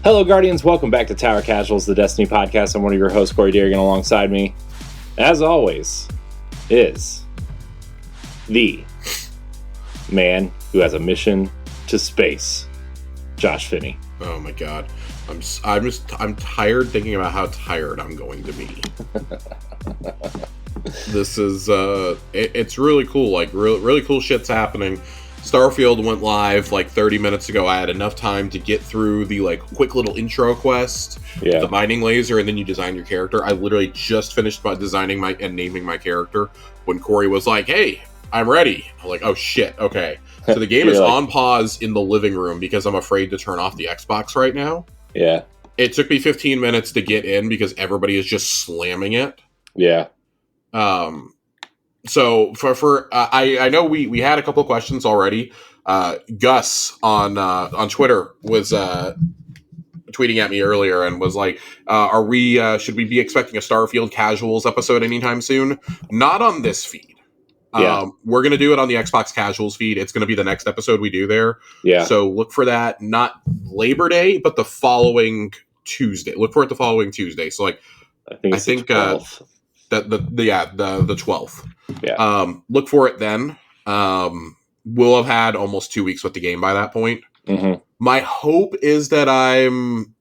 Hello, Guardians. Welcome back to Tower Casuals, the Destiny podcast. I'm one of your hosts, Corey Derrigan. Alongside me, as always, is the man who has a mission to space, Josh Finney. Oh my god, I'm tired thinking about how tired I'm going to be. This is it's really cool. Like really cool shit's happening. Starfield went live like 30 minutes ago. I had enough time to get through the like quick little intro quest, the mining laser, and then you design your character. I literally just finished by designing and naming my character when Corey was like, "Hey, I'm ready." I'm like, "Oh shit, okay." So the game is on pause in the living room because I'm afraid to turn off the Xbox right now. Yeah. It took me 15 minutes to get in because everybody is just slamming it. Yeah. So I know we had a couple of questions already. Gus on Twitter was tweeting at me earlier and was like, should we be expecting a Starfield Casuals episode anytime soon? Not on this feed. Yeah. We're going to do it on the Xbox Casuals feed. It's going to be the next episode we do there. Yeah. So look for that, not Labor Day, but the following Tuesday. Look for it the following Tuesday. So like, I think the 12th. Yeah. Look for it then. We'll have had almost 2 weeks with the game by that point. Mm-hmm. My hope is that I'm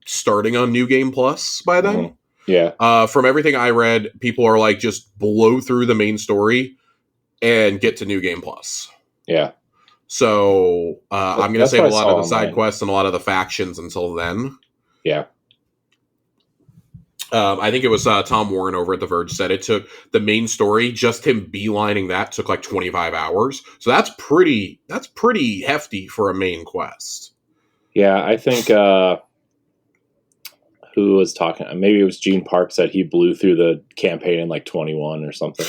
starting on New Game Plus by then. Mm-hmm. Yeah. From everything I read, people are like, just blow through the main story and get to New Game Plus. Yeah. So I'm going to save a lot of the side quests and a lot of the factions until then. Yeah. I think it was Tom Warren over at The Verge said it took the main story, just him beelining that took like 25 hours. So that's pretty hefty for a main quest. Yeah, I think who was talking? Maybe it was Gene Park said he blew through the campaign in like 21 or something.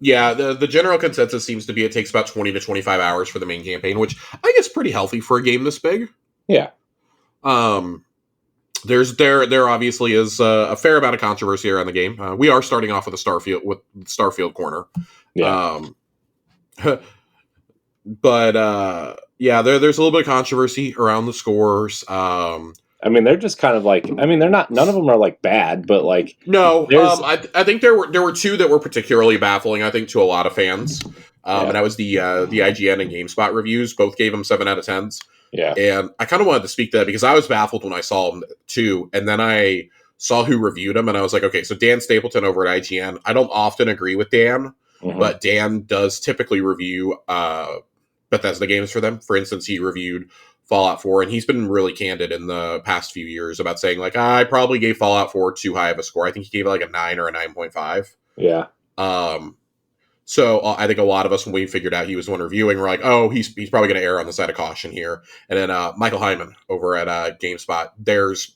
Yeah, the general consensus seems to be it takes about 20 to 25 hours for the main campaign, which I think is pretty healthy for a game this big. Yeah. There obviously is a fair amount of controversy around the game. We are starting off with Starfield corner. Yeah. But there's a little bit of controversy around the scores. I mean, they're just kind of like, I mean, they're not, none of them are like bad, but like, no, I think there were two that were particularly baffling, I think, to a lot of fans. And that was the IGN and GameSpot reviews. Both gave them 7 out of 10s. Yeah. And I kind of wanted to speak to that because I was baffled when I saw them too. And then I saw who reviewed them and I was like, okay, so Dan Stapleton over at IGN. I don't often agree with Dan, but Dan does typically review Bethesda games for them. For instance, he reviewed Fallout 4 and he's been really candid in the past few years about saying like, I probably gave Fallout 4 too high of a score. I think he gave it like a 9 or a 9.5. Yeah. So I think a lot of us, when we figured out he was the one reviewing, were like, oh, he's probably going to err on the side of caution here. And then Michael Hyman over at GameSpot, there's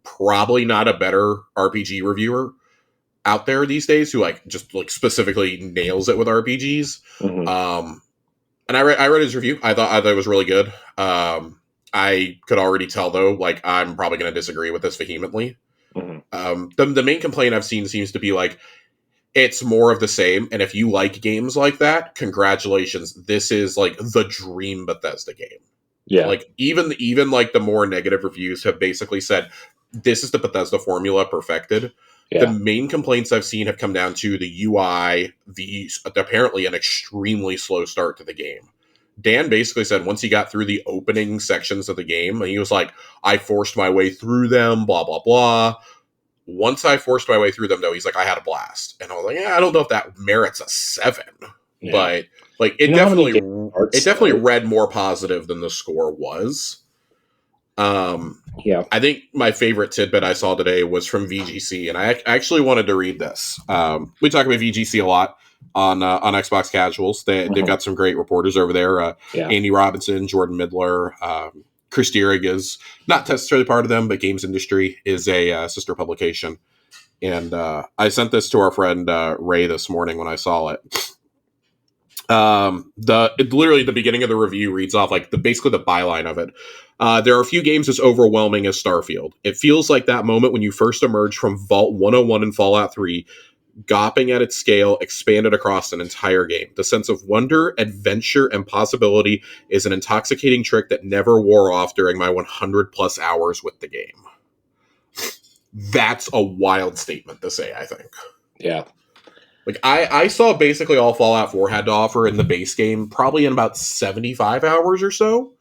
probably not a better RPG reviewer out there these days who like just like specifically nails it with RPGs. Mm-hmm. And I read his review. I thought it was really good. I could already tell though, like I'm probably going to disagree with this vehemently. Mm-hmm. The main complaint I've seen seems to be like, it's more of the same, and if you like games like that, congratulations. This is like the dream Bethesda game. Yeah. Like even like the more negative reviews have basically said this is the Bethesda formula perfected. Yeah. The main complaints I've seen have come down to the UI, apparently an extremely slow start to the game. Dan basically said once he got through the opening sections of the game, he was like, I forced my way through them, blah, blah, blah. Once I forced my way through them, though, he's like, I had a blast. And I was like, yeah, I don't know if that merits a 7. Yeah. But like it definitely read more positive than the score was. Yeah. I think my favorite tidbit I saw today was from VGC, and I actually wanted to read this. We talk about VGC a lot on Xbox Casuals. They've got some great reporters over there. Andy Robinson, Jordan Midler, Chris Dierig is not necessarily part of them, but Games Industry is a sister publication. And I sent this to our friend Ray this morning when I saw it. Literally the beginning of the review reads off like basically the byline of it. There are a few games as overwhelming as Starfield. It feels like that moment when you first emerge from Vault 101 in Fallout 3, gawping at its scale, expanded across an entire game. The sense of wonder, adventure, and possibility is an intoxicating trick that never wore off during my 100 plus hours with the game. That's a wild statement to say, I think. Yeah. Like, I saw basically all Fallout 4 had to offer in the base game probably in about 75 hours or so.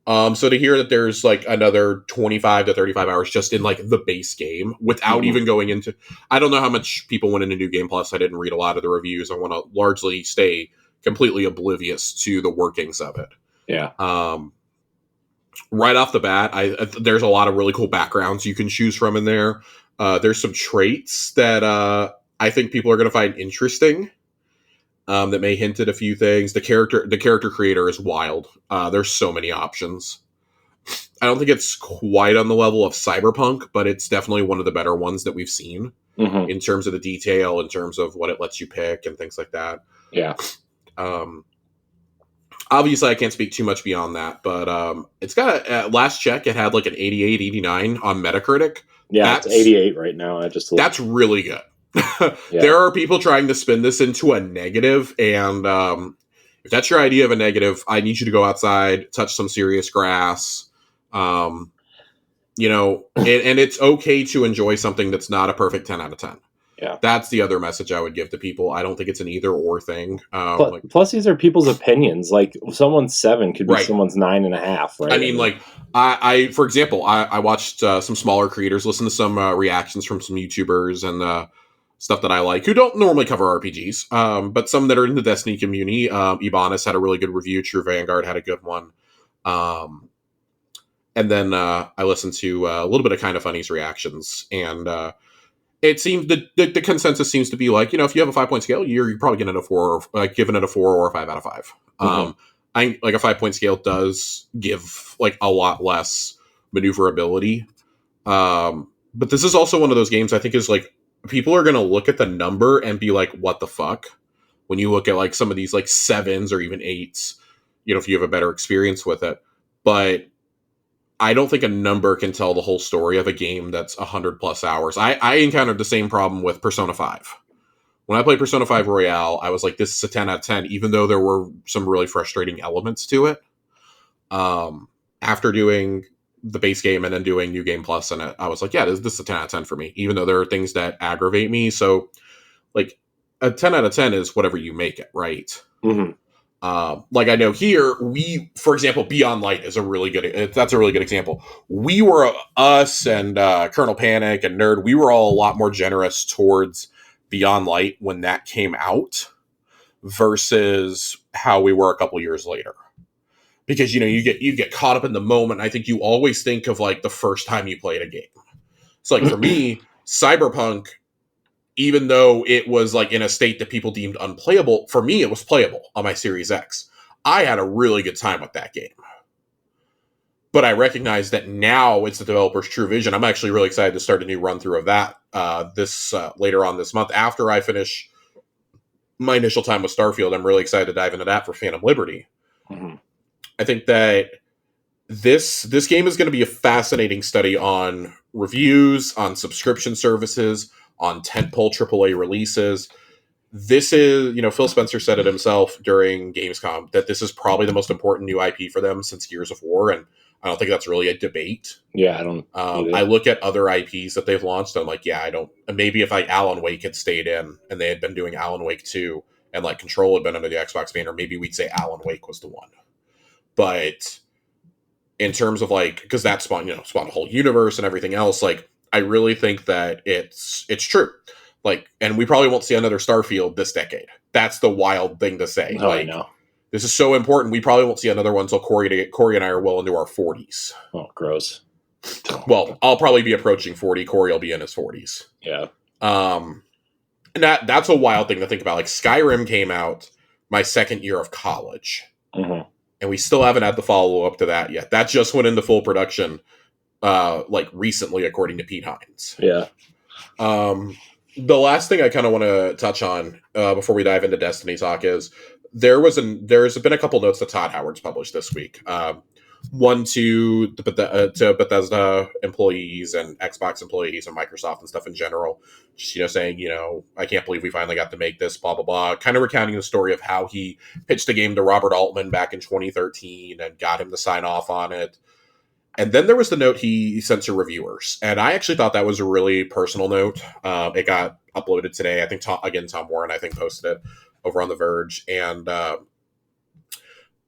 So to hear that there's like another 25 to 35 hours just in like the base game without even going into, I don't know how much people went into New Game Plus. I didn't read a lot of the reviews. I want to largely stay completely oblivious to the workings of it. Yeah. Right off the bat, there's a lot of really cool backgrounds you can choose from in there. There's some traits that I think people are going to find interesting. That may hint at a few things. The character creator is wild. There's so many options. I don't think it's quite on the level of Cyberpunk, but it's definitely one of the better ones that we've seen in terms of the detail, in terms of what it lets you pick and things like that. Yeah. Obviously, I can't speak too much beyond that, but it's got, at last check, it had like an 88, 89 on Metacritic. Yeah, it's 88 right now. That's really good. Yeah. There are people trying to spin this into a negative, and if that's your idea of a negative, I need you to go outside, touch some serious grass, and it's okay to enjoy something that's not a perfect 10 out of 10. Yeah, that's the other message I would give to people. I don't think it's an either or thing. Plus, these are people's opinions. Like, someone's 7 could be someone's 9.5. Right? I mean, like, I for example, I watched some smaller creators, listen to some reactions from some YouTubers and stuff that I like, who don't normally cover RPGs, but some that are in the Destiny community. Ibanez had a really good review. True Vanguard had a good one. And then I listened to a little bit of Kind of Funny's reactions, and it seems the consensus seems to be like, if you have a 5-point scale, you're probably giving it a 4, giving it a 4 or a 5 out of 5. I like a 5-point scale does give like a lot less maneuverability, but this is also one of those games I think is like, people are going to look at the number and be like, what the fuck? When you look at like some of these like 7s or even 8s, if you have a better experience with it. But I don't think a number can tell the whole story of a game that's 100 plus hours. I encountered the same problem with Persona 5. When I played Persona 5 Royale, I was like, this is a 10 out of 10, even though there were some really frustrating elements to it. After doing the base game and then doing New Game Plus in it, I was like, yeah, this is a 10 out of 10 for me, even though there are things that aggravate me. So like a 10 out of 10 is whatever you make it, right? Like I know here, for example, Beyond Light is a really good example. We were, us and Colonel Panic and Nerd, we were all a lot more generous towards Beyond Light when that came out versus how we were a couple years later. Because, you get caught up in the moment. I think you always think of like the first time you played a game. So like for me, Cyberpunk, even though it was like in a state that people deemed unplayable, for me, it was playable on my Series X. I had a really good time with that game. But I recognize that now it's the developer's true vision. I'm actually really excited to start a new run through of that this later on this month. After I finish my initial time with Starfield, I'm really excited to dive into that for Phantom Liberty. I think that this game is going to be a fascinating study on reviews, on subscription services, on tentpole AAA releases. This is, Phil Spencer said it himself during Gamescom that this is probably the most important new IP for them since Gears of War, and I don't think that's really a debate. Yeah, I don't. I look at other IPs that they've launched, and I'm like, yeah, I don't. Maybe if like Alan Wake had stayed in, and they had been doing Alan Wake 2, and like Control had been under the Xbox banner, maybe we'd say Alan Wake was the one. But in terms of like, because that spawned a whole universe and everything else, like I really think that it's true. Like, and we probably won't see another Starfield this decade. That's the wild thing to say. Oh, like, I know. This is so important. We probably won't see another one until Corey and I are well into our 40s. Oh, gross. Well, I'll probably be approaching 40. Corey will be in his 40s. Yeah. And that's a wild thing to think about. Like Skyrim came out my second year of college. And we still haven't had the follow-up to that yet. That just went into full production like recently, according to Pete Hines. Yeah. The last thing I kind of want to touch on before we dive into Destiny talk is there's been a couple notes that Todd Howard's published this week. one to to Bethesda employees and Xbox employees and Microsoft and stuff in general. Just, saying, I can't believe we finally got to make this, blah, blah, blah. Kind of recounting the story of how he pitched a game to Robert Altman back in 2013 and got him to sign off on it. And then there was the note he sent to reviewers. And I actually thought that was a really personal note. It got uploaded today. I think, Tom Warren, posted it over on The Verge. And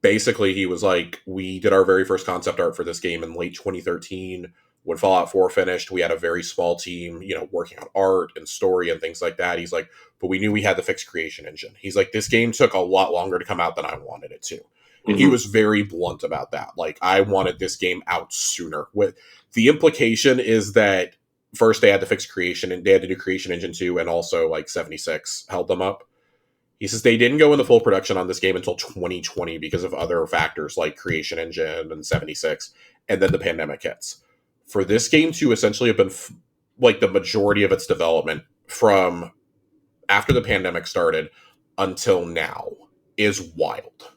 basically, he was like, we did our very first concept art for this game in late 2013. When Fallout 4 finished, we had a very small team, working on art and story and things like that. He's like, but we knew we had the fixed creation engine. He's like, this game took a lot longer to come out than I wanted it to. And he was very blunt about that. Like, I wanted this game out sooner. With the implication is that first they had the fixed creation and they had to do Creation Engine 2 and also like 76 held them up. He says they didn't go into full production on this game until 2020 because of other factors like Creation Engine and 76, and then the pandemic hits. For this game to essentially have been like the majority of its development from after the pandemic started until now is wild.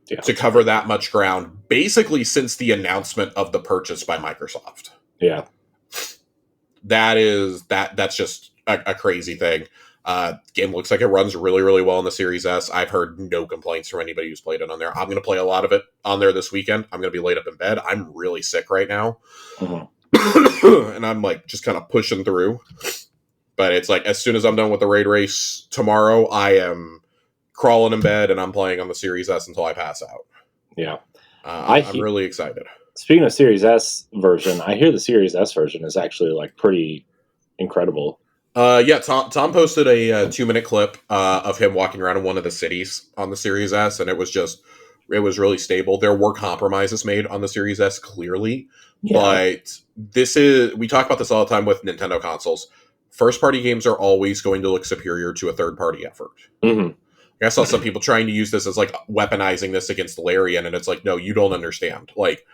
Yeah. To cover that much ground, basically since the announcement of the purchase by Microsoft. Yeah. That's just a crazy thing. Game looks like it runs really, really well on the Series S. I've heard no complaints from anybody who's played it on there. I'm going to play a lot of it on there this weekend. I'm going to be laid up in bed. I'm really sick right now. And I'm like just kind of pushing through. But it's like as soon as I'm done with the raid race tomorrow, I am crawling in bed and I'm playing on the Series S until I pass out. Yeah. I'm really excited. Speaking of Series S version, I hear the Series S version is actually like pretty incredible. Yeah, Tom posted a 2-minute clip of him walking around in one of the cities on the Series S, and it was really stable. There were compromises made on the Series S, clearly, but we talk about this all the time with Nintendo consoles. First-party games are always going to look superior to a third-party effort. Mm-hmm. I saw some people trying to use this as like weaponizing this against Larian, and it's like, no, you don't understand. Like,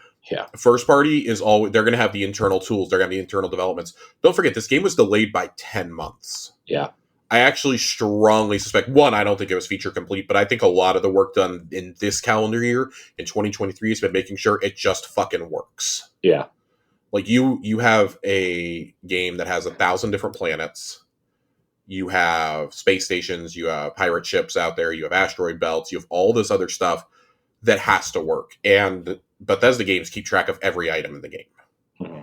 first party is always, they're going to have the internal tools, they're going to have the internal developments. Don't forget, this game was delayed by 10 months. Yeah. I actually strongly suspect, one, I don't think it was feature complete, but I think a lot of the work done in this calendar year, in 2023, has been making sure it just fucking works. Yeah. Like, you have a game that has 1,000 different planets. You have space stations, you have pirate ships out there, you have asteroid belts, you have all this other stuff that has to work. And Bethesda games keep track of every item in the game. Mm-hmm.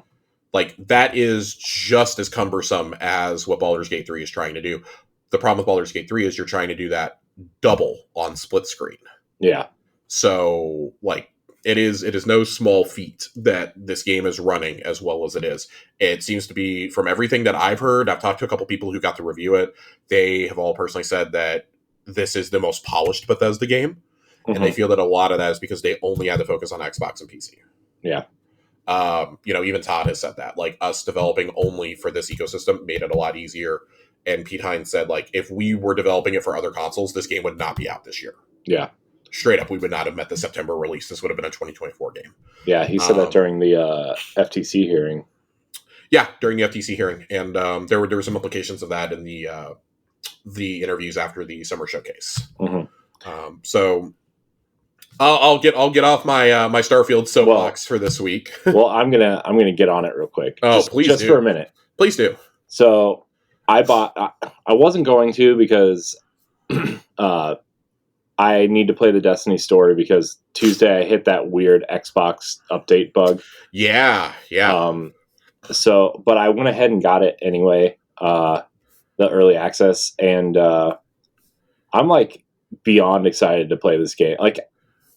Like, that is just as cumbersome as what Baldur's Gate 3 is trying to do. The problem with Baldur's Gate 3 is you're trying to do that double on split screen. Yeah. So, like, it is no small feat that this game is running as well as it is. It seems to be, from everything that I've heard, I've talked to a couple people who got to review it. They have all personally said that this is the most polished Bethesda game. Mm-hmm. And they feel that a lot of that is because they only had to focus on Xbox and PC. Yeah. Even Todd has said that. Like, us developing only for this ecosystem made it a lot easier. And Pete Hines said, like, if we were developing it for other consoles, this game would not be out this year. Yeah. Straight up, we would not have met the September release. This would have been a 2024 game. Yeah, he said that during the FTC hearing. Yeah, during the FTC hearing, and there were some implications of that in the interviews after the summer showcase. Mm-hmm. So I'll get off my my Starfield soapbox for this week. Well, I'm gonna get on it real quick. Oh, please, just for a minute. Please do. So I wasn't going to because I need to play the Destiny story because Tuesday I hit that weird Xbox update bug. Yeah. But I went ahead and got it anyway, the early access, and I'm like beyond excited to play this game. Like,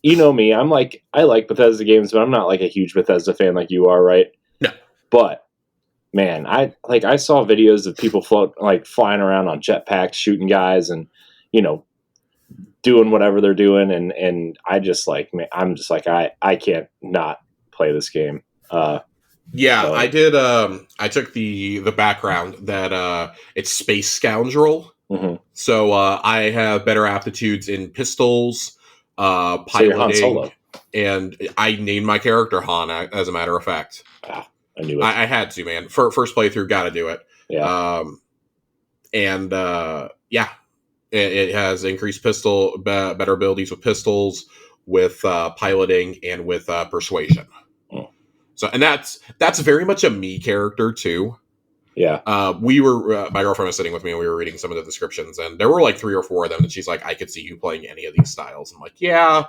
you know me, I like Bethesda games, but I'm not like a huge Bethesda fan like you are, right? No. But man, I saw videos of people flying around on jetpacks, shooting guys, and doing whatever they're doing, and I just like, man, I'm just like, I can't not play this game. I did. I took the background that it's Space Scoundrel. Mm-hmm. So I have better aptitudes in pistols, piloting, and I named my character Han, as a matter of fact. I knew it. I had to, man. First playthrough, got to do it. Yeah. It has increased better abilities with pistols, with piloting, and with persuasion. Mm. So, and that's very much a me character too. Yeah. We were my girlfriend was sitting with me and we were reading some of the descriptions, and there were like 3 or 4 of them, and she's like, I could see you playing any of these styles. I'm like, yeah,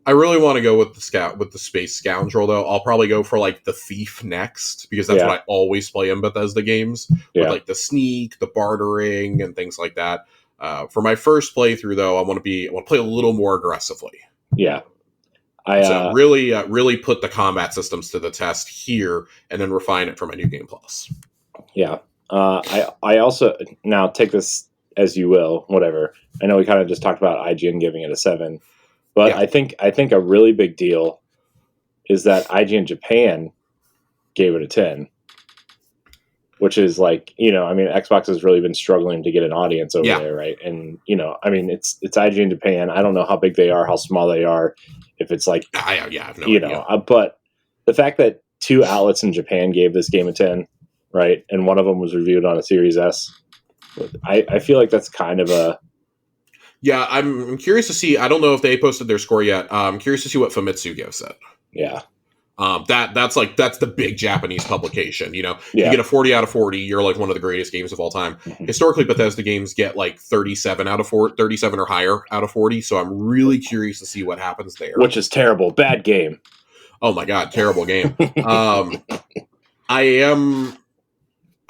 I really want to go with the space scoundrel though. I'll probably go for like the thief next, because that's what I always play in Bethesda games, with like the sneak, the bartering, and things like that. For my first playthrough though, I want to play a little more aggressively. Yeah. So really put the combat systems to the test here, and then refine it for my New Game Plus. Yeah. I also, now take this as you will, whatever. I know we kind of just talked about IGN giving it a 7, but I think a really big deal is that IGN Japan gave it a 10, which is like, Xbox has really been struggling to get an audience over there, right? And it's IGN Japan. I don't know how big they are, how small they are, if it's like, I have no idea. But the fact that 2 outlets in Japan gave this game a 10, right, and one of them was reviewed on a Series S, I feel like that's kind of a... Yeah, I'm curious to see. I don't know if they posted their score yet. I'm curious to see what Famitsu gives it. Yeah. That's the big Japanese publication. You get a 40 out of 40, you're like one of the greatest games of all time. Mm-hmm. Historically, Bethesda games get like 37 or higher out of 40. So I'm really curious to see what happens there. Which is terrible. Bad game. Oh my God, terrible game.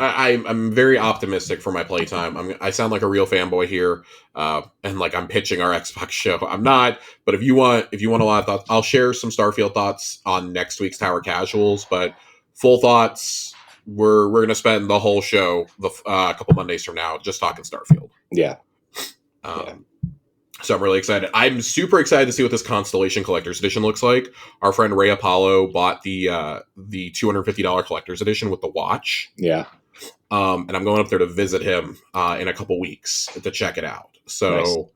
I'm very optimistic for my playtime. I sound like a real fanboy here, and like I'm pitching our Xbox show. I'm not, but if you want a lot of thoughts, I'll share some Starfield thoughts on next week's Tower Casuals. But full thoughts, we're gonna spend the whole show, a couple Mondays from now, just talking Starfield. Yeah. So I'm really excited. I'm super excited to see what this Constellation Collector's Edition looks like. Our friend Ray Apollo bought the $250 Collector's Edition with the watch. Yeah. And I'm going up there to visit him in a couple weeks to check it out. So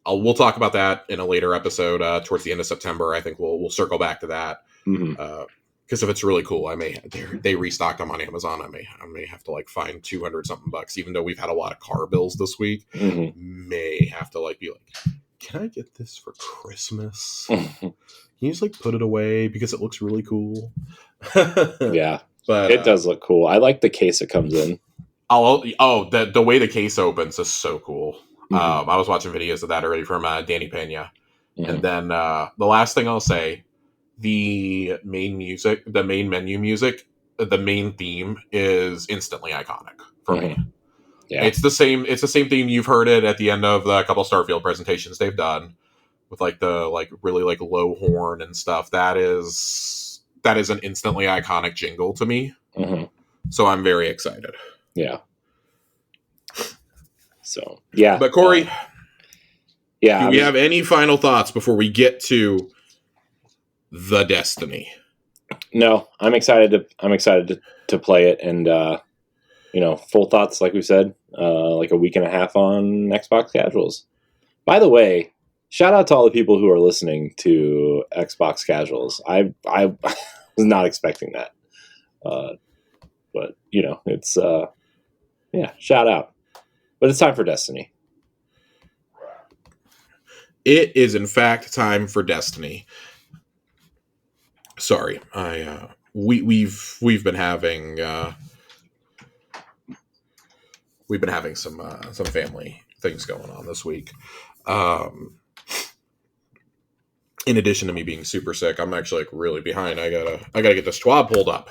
we'll talk about that in a later episode towards the end of September. I think we'll circle back to that. Because if it's really cool, they restocked them on Amazon. I may have to like find 200 something bucks, even though we've had a lot of car bills this week. May have to like be like, can I get this for Christmas? Can you just like put it away because it looks really cool? Yeah. But it does look cool. I like the case it comes in. The way the case opens is so cool. I was watching videos of that earlier from Danny Pena. And then the last thing I'll say, the main menu music, the main theme is instantly iconic for me. Yeah. It's the same theme. You've heard it at the end of the couple Starfield presentations they've done with like the like really like low horn and stuff. That is an instantly iconic jingle to me. So I'm very excited. Yeah. So, yeah. But Corey, do we have any final thoughts before we get to the Destiny? No, I'm excited to play it, and full thoughts, like we said, like a week and a half on Xbox Casuals. By the way, shout out to all the people who are listening to Xbox Casuals. I was not expecting that. But it's shout out. But it's time for Destiny. It is in fact time for Destiny. Sorry, we've been having some family things going on this week. In addition to me being super sick, I'm actually like really behind. I gotta get this TWAB pulled up.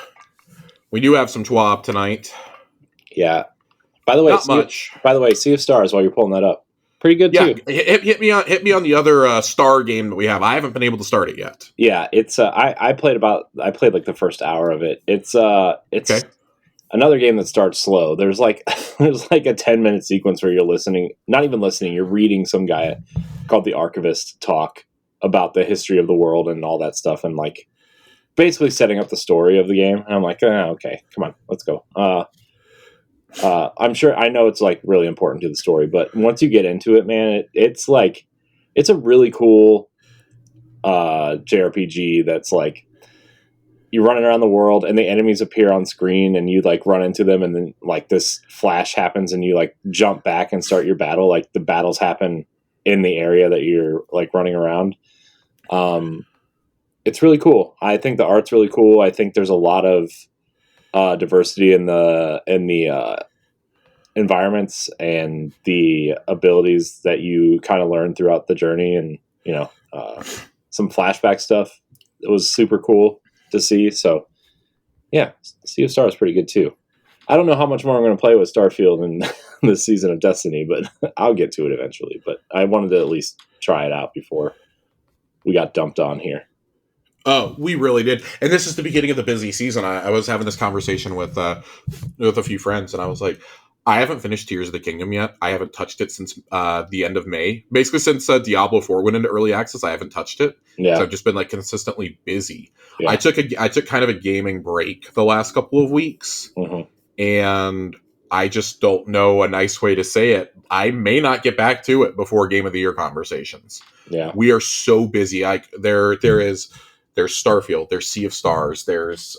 We do have some TWAB tonight. Yeah. By the way, not much. By the way, Sea of Stars, while you're pulling that up, pretty good too. Hit me on the other Star game that we have. I haven't been able to start it yet. Yeah, it's I played like the first hour of it. It's okay. Another game that starts slow. There's like a 10-minute sequence where you're not even listening, you're reading some guy called the Archivist talk about the history of the world and all that stuff, and like basically setting up the story of the game. And I'm like, okay, come on, let's go. I'm sure, I know it's like really important to the story, but once you get into it, man, it's a really cool JRPG that's like, you're running around the world and the enemies appear on screen and you like run into them, and then like this flash happens and you like jump back and start your battle. Like the battles happen in the area that you're like running around. It's really cool. I think the art's really cool. I think there's a lot of diversity in the environments and the abilities that you kind of learn throughout the journey, and some flashback stuff. It was super cool to see. So yeah, Sea of Stars is pretty good too. I don't know how much more I'm going to play with Starfield in this season of Destiny, but I'll get to it eventually. But I wanted to at least try it out before we got dumped on here. Oh, we really did. And this is the beginning of the busy season. I was having this conversation with a few friends, and I was like, I haven't finished Tears of the Kingdom yet. I haven't touched it since the end of May. Basically, since Diablo 4 went into early access, I haven't touched it. Yeah. So I've just been like consistently busy. Yeah. I took kind of a gaming break the last couple of weeks, and I just don't know a nice way to say it. I may not get back to it before Game of the Year conversations. Yeah. We are so busy. There's Starfield, there's Sea of Stars, there's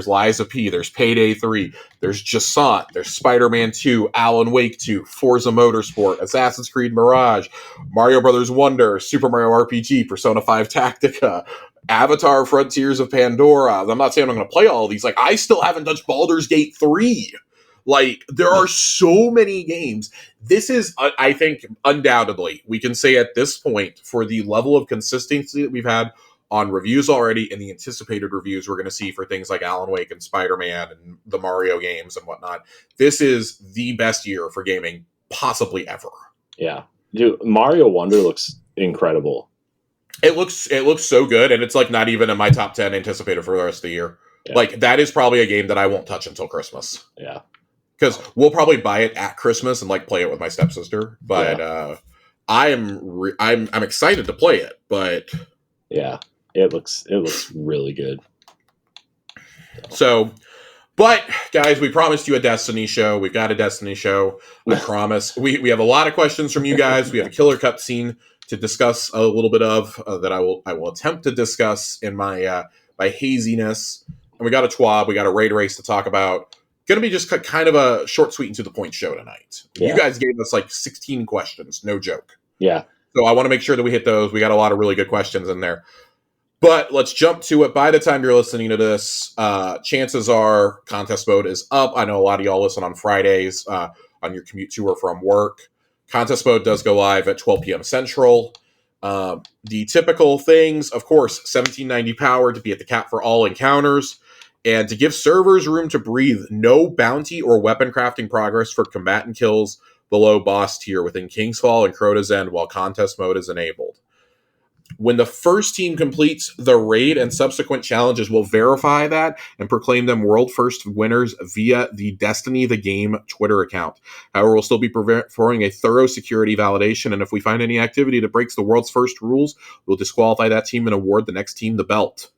Lies of P, there's Payday 3, there's Jasant, there's Spider-Man 2, Alan Wake 2, Forza Motorsport, Assassin's Creed Mirage, Mario Brothers Wonder, Super Mario RPG, Persona 5 Tactica, Avatar Frontiers of Pandora. I'm not saying I'm going to play all of these. Like, I still haven't touched Baldur's Gate 3. Like, there are so many games. This is, I think, undoubtedly, we can say at this point, for the level of consistency that we've had on reviews already and the anticipated reviews we're going to see for things like Alan Wake and Spider-Man and the Mario games and whatnot, this is the best year for gaming possibly ever. Yeah. Dude, Mario Wonder looks incredible. It looks so good, and it's like not even in my top 10 anticipated for the rest of the year. Yeah. Like, that is probably a game that I won't touch until Christmas. Yeah. Because we'll probably buy it at Christmas and like play it with my stepsister. But I'm excited to play it, but yeah. It looks really good. So, but guys, we promised you a Destiny show. We've got a Destiny show. I promise. We have a lot of questions from you guys. We have a killer cutscene to discuss a little bit of that I will attempt to discuss in my haziness. And we got a TWAB. We got a raid race to talk about. Going to be just kind of a short, sweet, and to the point show tonight. Yeah. You guys gave us like 16 questions. No joke. Yeah. So I want to make sure that we hit those. We got a lot of really good questions in there. But let's jump to it. By the time you're listening to this, chances are contest mode is up. I know a lot of y'all listen on Fridays on your commute to or from work. Contest mode does go live at 12 p.m. Central. The typical things, of course, 1790 power to be at the cap for all encounters. And to give servers room to breathe, no bounty or weapon crafting progress for combatant kills below boss tier within Kingsfall and Crota's End while contest mode is enabled. When the first team completes the raid and subsequent challenges, we'll verify that and proclaim them world first winners via the Destiny the Game Twitter account. However, we'll still be performing a thorough security validation, and if we find any activity that breaks the world's first rules, we'll disqualify that team and award the next team the belt.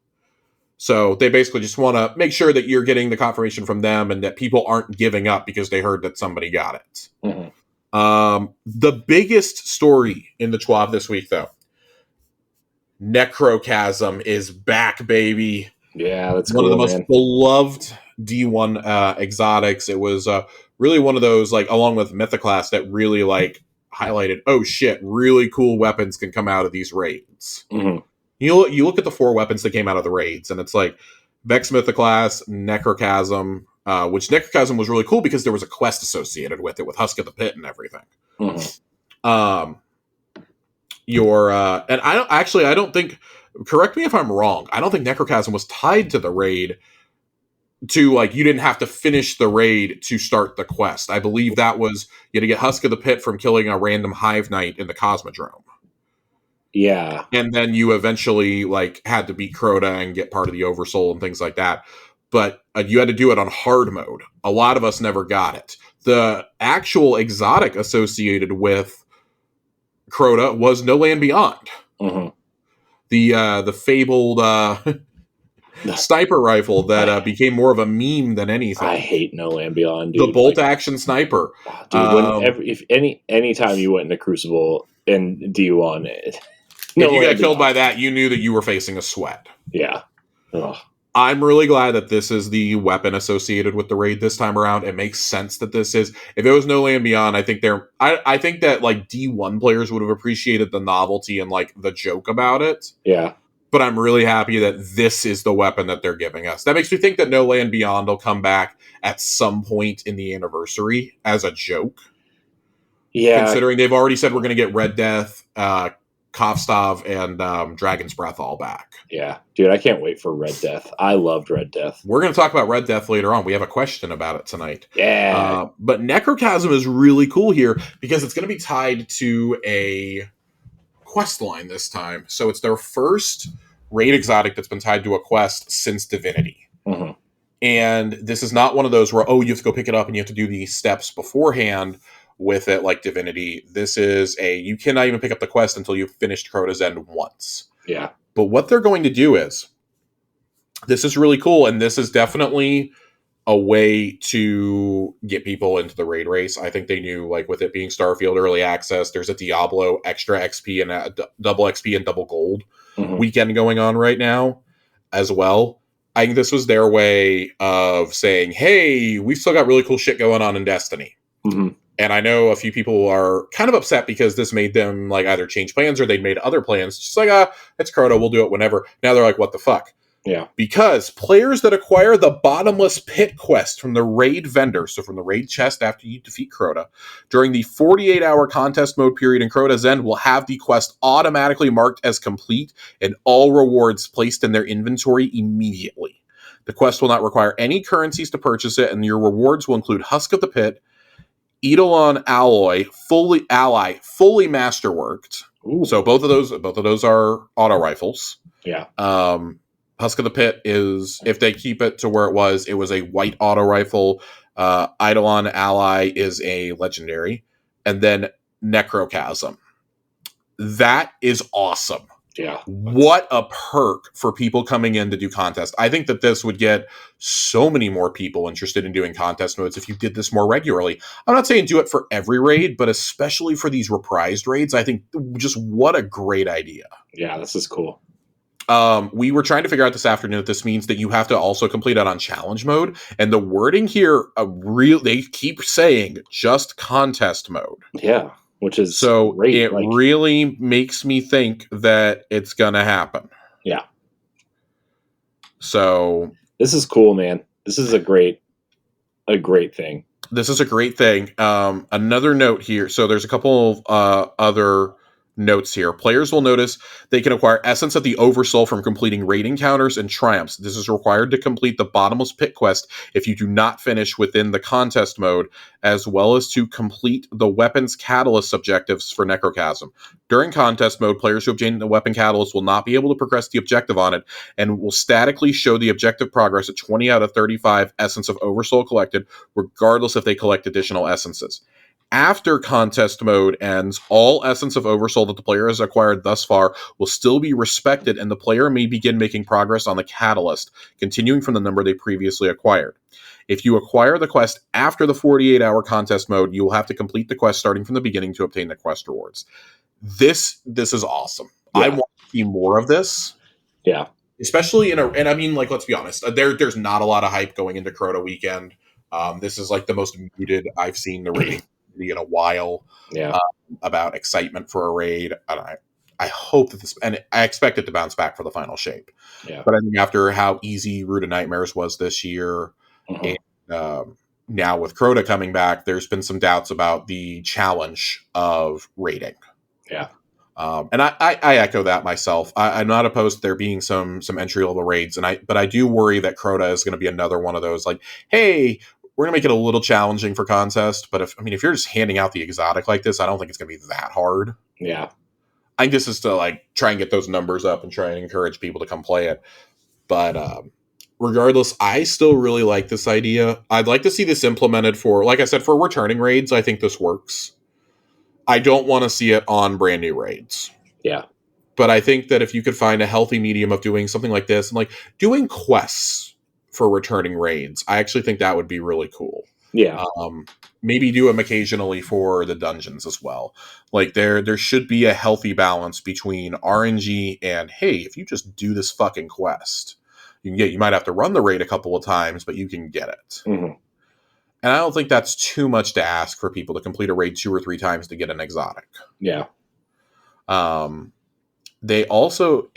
So they basically just want to make sure that you're getting the confirmation from them and that people aren't giving up because they heard that somebody got it. Mm-hmm. The biggest story in the TWAB this week, though, Necrochasm is back, baby. Yeah, that's one cool, of the most beloved D1 exotics. It was really one of those, like, along with Mythoclast, that really like highlighted, oh shit, really cool weapons can come out of these raids. Mm-hmm. You look at the 4 weapons that came out of the raids, and it's like Vex Mythoclast, Necrochasm, which Necrochasm was really cool because there was a quest associated with it, with Husk of the Pit and everything. Mm-hmm. And I don't think, correct me if I'm wrong, I don't think Necrochasm was tied to the raid to, like, you didn't have to finish the raid to start the quest. I believe that was, you had to get Husk of the Pit from killing a random Hive Knight in the Cosmodrome. Yeah. And then you eventually, like, had to beat Crota and get part of the Oversoul and things like that. But you had to do it on hard mode. A lot of us never got it. The actual exotic associated with Crota was No Land Beyond. Mm-hmm. The fabled sniper rifle that became more of a meme than anything. I hate No Land Beyond, dude. The bolt action sniper. Dude, anytime you went into Crucible and D1, if you got killed by that, you knew that you were facing a sweat. Yeah. Ugh. I'm really glad that this is the weapon associated with the raid this time around. It makes sense that this is. If it was No Land Beyond, I think I think that like D1 players would have appreciated the novelty and like the joke about it. Yeah. But I'm really happy that this is the weapon that they're giving us. That makes me think that No Land Beyond will come back at some point in the anniversary as a joke. Yeah. Considering they've already said we're going to get Red Death, Kovstov, and Dragon's Breath all back. Yeah. Dude, I can't wait for Red Death. I loved Red Death. We're going to talk about Red Death later on. We have a question about it tonight. Yeah. But Necrochasm is really cool here because it's going to be tied to a quest line this time. So it's their first raid exotic that's been tied to a quest since Divinity. Mm-hmm. And this is not one of those where, you have to go pick it up and you have to do these steps beforehand with it like Divinity. This is you cannot even pick up the quest until you've finished Crota's End once. Yeah. But what they're going to do is, this is really cool, and this is definitely a way to get people into the raid race. I think they knew, like, with it being Starfield Early Access, there's a Diablo extra XP and a double XP and double gold weekend going on right now as well. I think this was their way of saying, hey, we've still got really cool shit going on in Destiny. Mm-hmm. And I know a few people are kind of upset because this made them like either change plans or they'd made other plans. Just like, it's Crota, we'll do it whenever. Now they're like, what the fuck? Yeah. Because players that acquire the Bottomless Pit quest from the raid vendor, so from the raid chest after you defeat Crota, during the 48-hour contest mode period in Crota's End will have the quest automatically marked as complete and all rewards placed in their inventory immediately. The quest will not require any currencies to purchase it, and your rewards will include Husk of the Pit, Eidolon Alloy, fully masterworked. Ooh. So both of those are auto rifles. Yeah. Husk of the Pit is, if they keep it to where it was a white auto rifle. Eidolon Ally is a legendary. And then Necrochasm. That is awesome. Yeah. What a perk for people coming in to do contests. I think that this would get so many more people interested in doing contest modes if you did this more regularly. I'm not saying do it for every raid, but especially for these reprised raids, I think just what a great idea. Yeah, this is cool. We were trying to figure out this afternoon that this means that you have to also complete it on challenge mode. And the wording here, they keep saying just contest mode. Yeah. Which is so great. It really makes me think that it's gonna happen. Yeah. So this is cool, man. This is a great thing. This is a great thing. Another note here. So there's a couple of other notes here. Players will notice they can acquire Essence of the Oversoul from completing raid encounters and triumphs. This is required to complete the Bottomless Pit quest if you do not finish within the contest mode, as well as to complete the Weapons Catalyst objectives for Necrochasm. During contest mode, players who obtain the Weapon Catalyst will not be able to progress the objective on it and will statically show the objective progress at 20 out of 35 Essence of Oversoul collected, regardless if they collect additional essences. After contest mode ends, all Essence of Oversoul that the player has acquired thus far will still be respected, and the player may begin making progress on the Catalyst, continuing from the number they previously acquired. If you acquire the quest after the 48-hour contest mode, you will have to complete the quest starting from the beginning to obtain the quest rewards. This is awesome. Yeah. I want to see more of this. Yeah. Especially and I mean, like, let's be honest, there's not a lot of hype going into Crota weekend. This is like the most muted I've seen the rating in a while. Yeah. About excitement for a raid. And I hope that and I expect it to bounce back for the final shape. Yeah. But I think after how easy Root of Nightmares was this year, and now with Crota coming back, there's been some doubts about the challenge of raiding. Yeah. And I echo that myself. I'm not opposed to there being some entry level raids, but I do worry that Crota is going to be another one of those, like, hey, we're going to make it a little challenging for contest, but if you're just handing out the exotic like this, I don't think it's going to be that hard. Yeah. I think this is to like try and get those numbers up and try and encourage people to come play it. But regardless, I still really like this idea. I'd like to see this implemented for, like I said, for returning raids. I think this works. I don't want to see it on brand new raids. Yeah. But I think that if you could find a healthy medium of doing something like this and like doing quests for returning raids, I actually think that would be really cool. Yeah. Maybe do them occasionally for the dungeons as well. Like there should be a healthy balance between RNG and, hey, if you just do this fucking quest, You might have to run the raid a couple of times, but you can get it. Mm-hmm. And I don't think that's too much to ask for people to complete a raid 2 or 3 times to get an exotic. Yeah. It also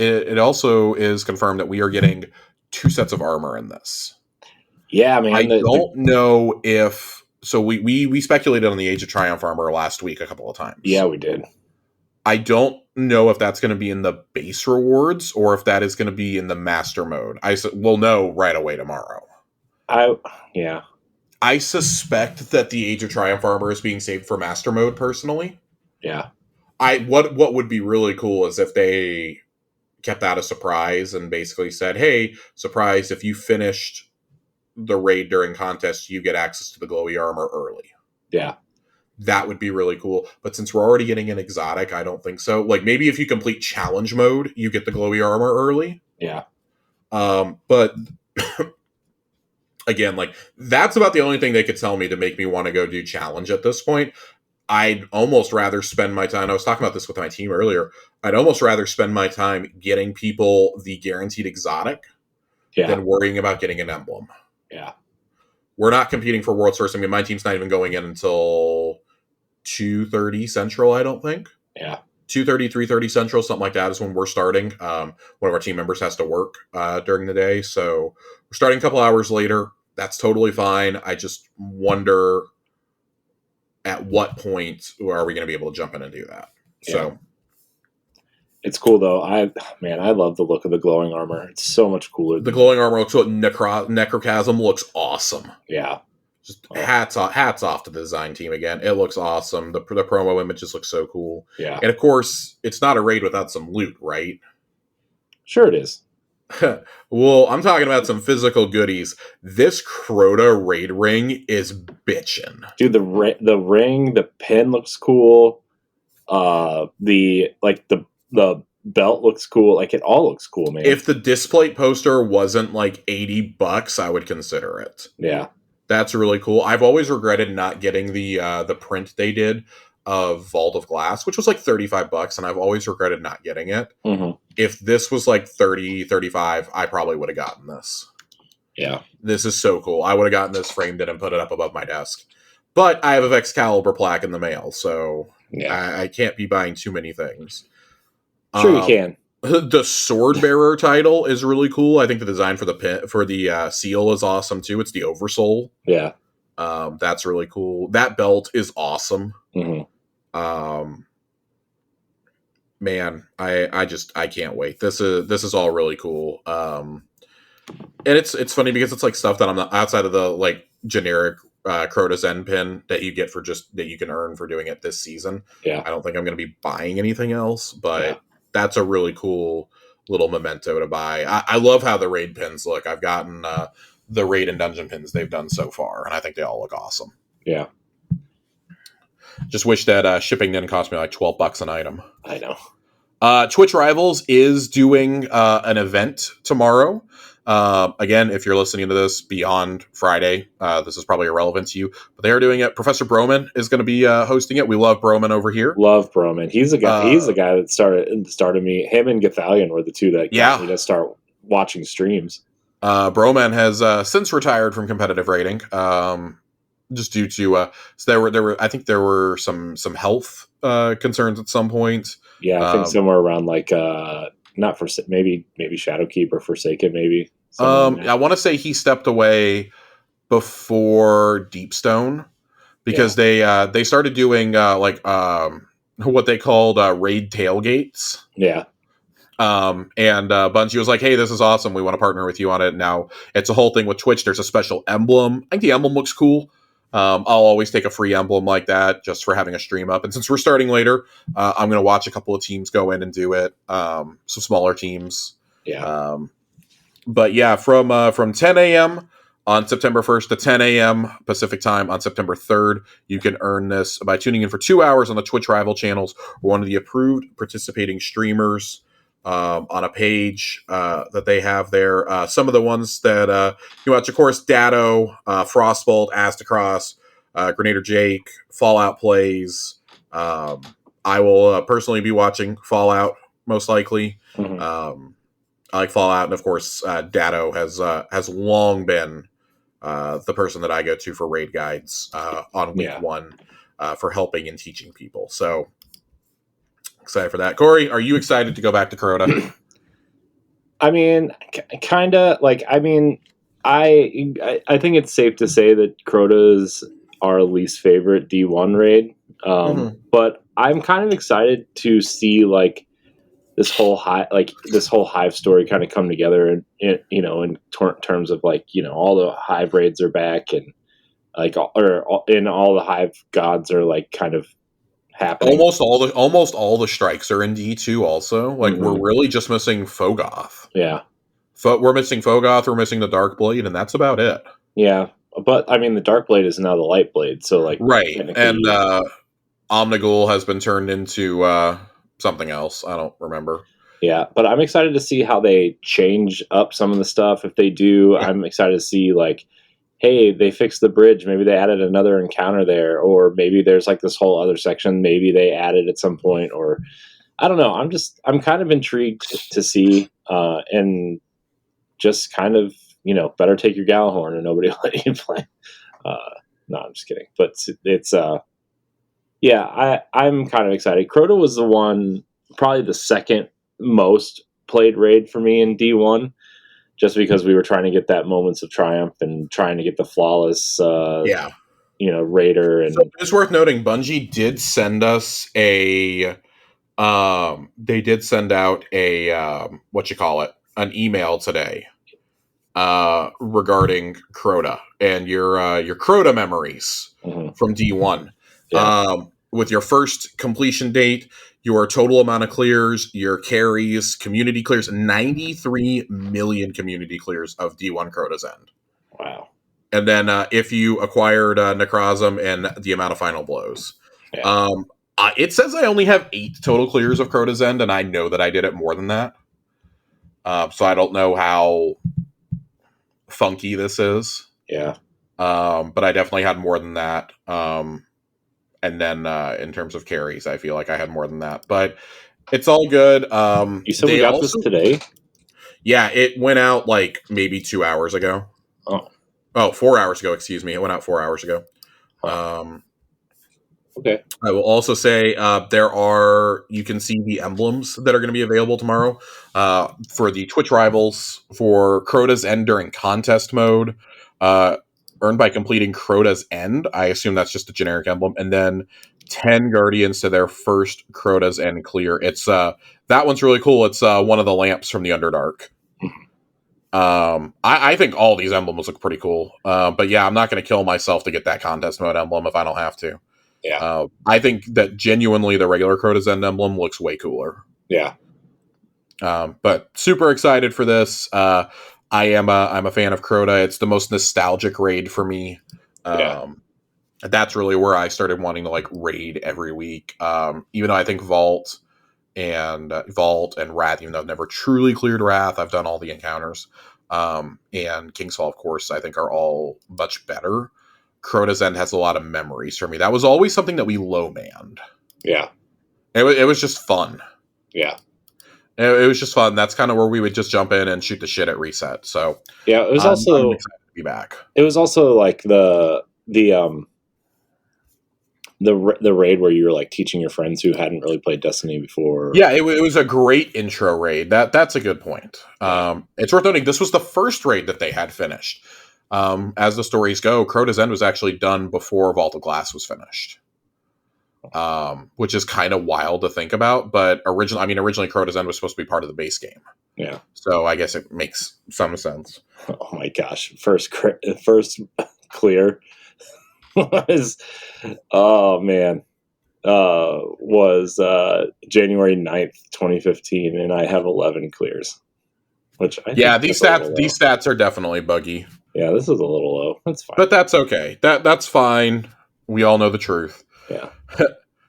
is confirmed that we are getting 2 sets of armor in this. Yeah, man. I don't know if so. We speculated on the Age of Triumph armor last week a couple of times. Yeah, we did. I don't know if that's going to be in the base rewards or if that is going to be in the master mode. We'll know right away tomorrow. I suspect that the Age of Triumph armor is being saved for master mode. Personally, yeah. What would be really cool is if they kept that a surprise and basically said, "Hey, surprise! If you finished the raid during contest, you get access to the glowy armor early." Yeah. That would be really cool. But since we're already getting an exotic, I don't think so. Like, maybe if you complete challenge mode, you get the glowy armor early. Yeah. But again, like, that's about the only thing they could tell me to make me want to go do challenge at this point. I'd almost rather spend my time. I was talking about this with my team earlier. I'd almost rather spend my time getting people the guaranteed exotic than worrying about getting an emblem. Yeah. We're not competing for World Source. I mean, my team's not even going in until 2:30 Central, I don't think. Yeah. 2:30, 3:30 Central, something like that is when we're starting. One of our team members has to work during the day, so we're starting a couple hours later. That's totally fine. I just wonder at what point are we going to be able to jump in and do that. Yeah. So it's cool though. I love the look of the glowing armor. It's so much cooler. The glowing armor looks Necrochasm looks awesome. Yeah. Just hats off to the design team again. It looks awesome. The promo images look so cool. Yeah. And of course, it's not a raid without some loot, right? Sure it is. Well, I'm talking about some physical goodies. This Crota raid ring is bitchin'. Dude, the ring, the pin looks cool. The belt looks cool. Like, it all looks cool, man. If the display poster wasn't like $80, I would consider it. Yeah. That's really cool. I've always regretted not getting the print they did of Vault of Glass, which was like $35, and I've always regretted not getting it. Mm-hmm. If this was like 30, 35, I probably would have gotten this. Yeah. This is so cool. I would have gotten this, framed it, and put it up above my desk. But I have a Excalibur plaque in the mail, so I can't be buying too many things. Sure you can. The Sword Bearer title is really cool. I think the design for the seal is awesome too. It's the Oversoul. Yeah. That's really cool. That belt is awesome. Mm-hmm. Man, I can't wait. This is all really cool. And it's funny because it's like stuff that I'm not outside of the like generic Crota Zen pin that you get for just that you can earn for doing it this season. Yeah. I don't think I'm going to be buying anything else, but that's a really cool little memento to buy. I love how the raid pins look. I've gotten the raid and dungeon pins they've done so far, and I think they all look awesome. Yeah. Just wish that shipping didn't cost me like $12 an item. I know. Twitch Rivals is doing an event tomorrow. Again, if you're listening to this beyond Friday, this is probably irrelevant to you, but they are doing it. Professor Broman is going to be hosting it. We love Broman over here. Love Broman. He's the guy. He's the guy that started me. Him and Gathalion were the two that got me to start watching streams. Broman has since retired from competitive raiding, just due to so there were I think there were some health concerns at some point. Yeah, I think somewhere around like not for maybe Shadowkeep or Forsaken, maybe. I want to say he stepped away before Deepstone because they started doing what they called raid tailgates. Yeah. And Bungie was like, "Hey, this is awesome. We want to partner with you on it." Now it's a whole thing with Twitch. There's a special emblem. I think the emblem looks cool. I'll always take a free emblem like that just for having a stream up. And since we're starting later, I'm going to watch a couple of teams go in and do it. Some smaller teams. Yeah. But yeah, from 10 a.m. on September 1st to 10 a.m. Pacific time on September 3rd, you can earn this by tuning in for 2 hours on the Twitch rival channels or one of the approved participating streamers on a page that they have there. Some of the ones that you watch, of course, Datto, Frostbolt, Astacross, Grenader Jake, Fallout Plays. I will personally be watching Fallout, most likely. Mm-hmm. I like Fallout, and of course, Datto has long been the person that I go to for raid guides on week one for helping and teaching people. So excited for that. Corey, are you excited to go back to Crota? I mean, kind of like. I mean, I think it's safe to say that Crota's our least favorite D1 raid. But I'm kind of excited to see like this whole hive story kind of come together, and in terms of like all the hive raids are back, and like all the hive gods are like kind of happening. Almost all the strikes are in D2 also. Like we're really just missing Fogoth. Yeah. We're missing Fogoth, we're missing the Dark Blade, and that's about it. Yeah. But I mean the Dark Blade is now the Light Blade, so like right. And Omnigul has been turned into something else. I don't remember. Yeah, but I'm excited to see how they change up some of the stuff. If they do, I'm excited to see like, hey, they fixed the bridge. Maybe they added another encounter there, or maybe there's like this whole other section. Maybe they added at some point, or I don't know. I'm kind of intrigued to see, and just kind of better take your Gallahorn and nobody let you play. No, I'm just kidding. But it's yeah, I'm kind of excited. Crota was the one, probably the second most played raid for me in D1, just because we were trying to get that moments of triumph and trying to get the flawless raider. And so it's worth noting Bungie did send us they did send out an email today regarding Crota and your Crota memories from D1. With your first completion date, your total amount of clears, your carries, community clears, 93 million community clears of D1 Crota's End. Wow. And then if you acquired Necrozm and the amount of final blows. Yeah. It says I only have 8 total clears of Crota's End, and I know that I did it more than that. So I don't know how funky this is. Yeah. But I definitely had more than that. And then in terms of carries, I feel like I had more than that. But it's all good. You said we got this today? Yeah, it went out like maybe 2 hours ago. Oh, 4 hours ago, excuse me. It went out 4 hours ago. Okay. I will also say you can see the emblems that are going to be available tomorrow for the Twitch rivals for Crota's End during contest mode. Earned by completing Crota's End. I assume that's just a generic emblem. And then 10 Guardians to their first Crota's End clear. It's that one's really cool. It's one of the lamps from the Underdark. I think all these emblems look pretty cool. But yeah, I'm not going to kill myself to get that contest mode emblem if I don't have to. Yeah. I think that genuinely the regular Crota's End emblem looks way cooler. Yeah. But super excited for this. I'm a fan of Crota. It's the most nostalgic raid for me. That's really where I started wanting to like raid every week. Even though I think Vault and Wrath, even though I've never truly cleared Wrath, I've done all the encounters. And Kingsfall, of course, I think are all much better. Crota's End has a lot of memories for me. That was always something that we low manned. Yeah. It was just fun. Yeah. It was just fun. That's kind of where we would just jump in and shoot the shit at reset. So yeah, it was I'm excited to be back. It was also like the raid where you were like teaching your friends who hadn't really played Destiny before. Yeah, it was a great intro raid. That's a good point. It's worth noting this was the first raid that they had finished. As the stories go, Crota's End was actually done before Vault of Glass was finished. Which is kind of wild to think about, but originally Crota's End was supposed to be part of the base game. Yeah. So I guess it makes some sense. Oh my gosh. First clear was, was January 9th, 2015, and I have 11 clears. Which these stats are definitely buggy. Yeah, this is a little low. That's fine. But that's okay. That's fine. We all know the truth. Yeah.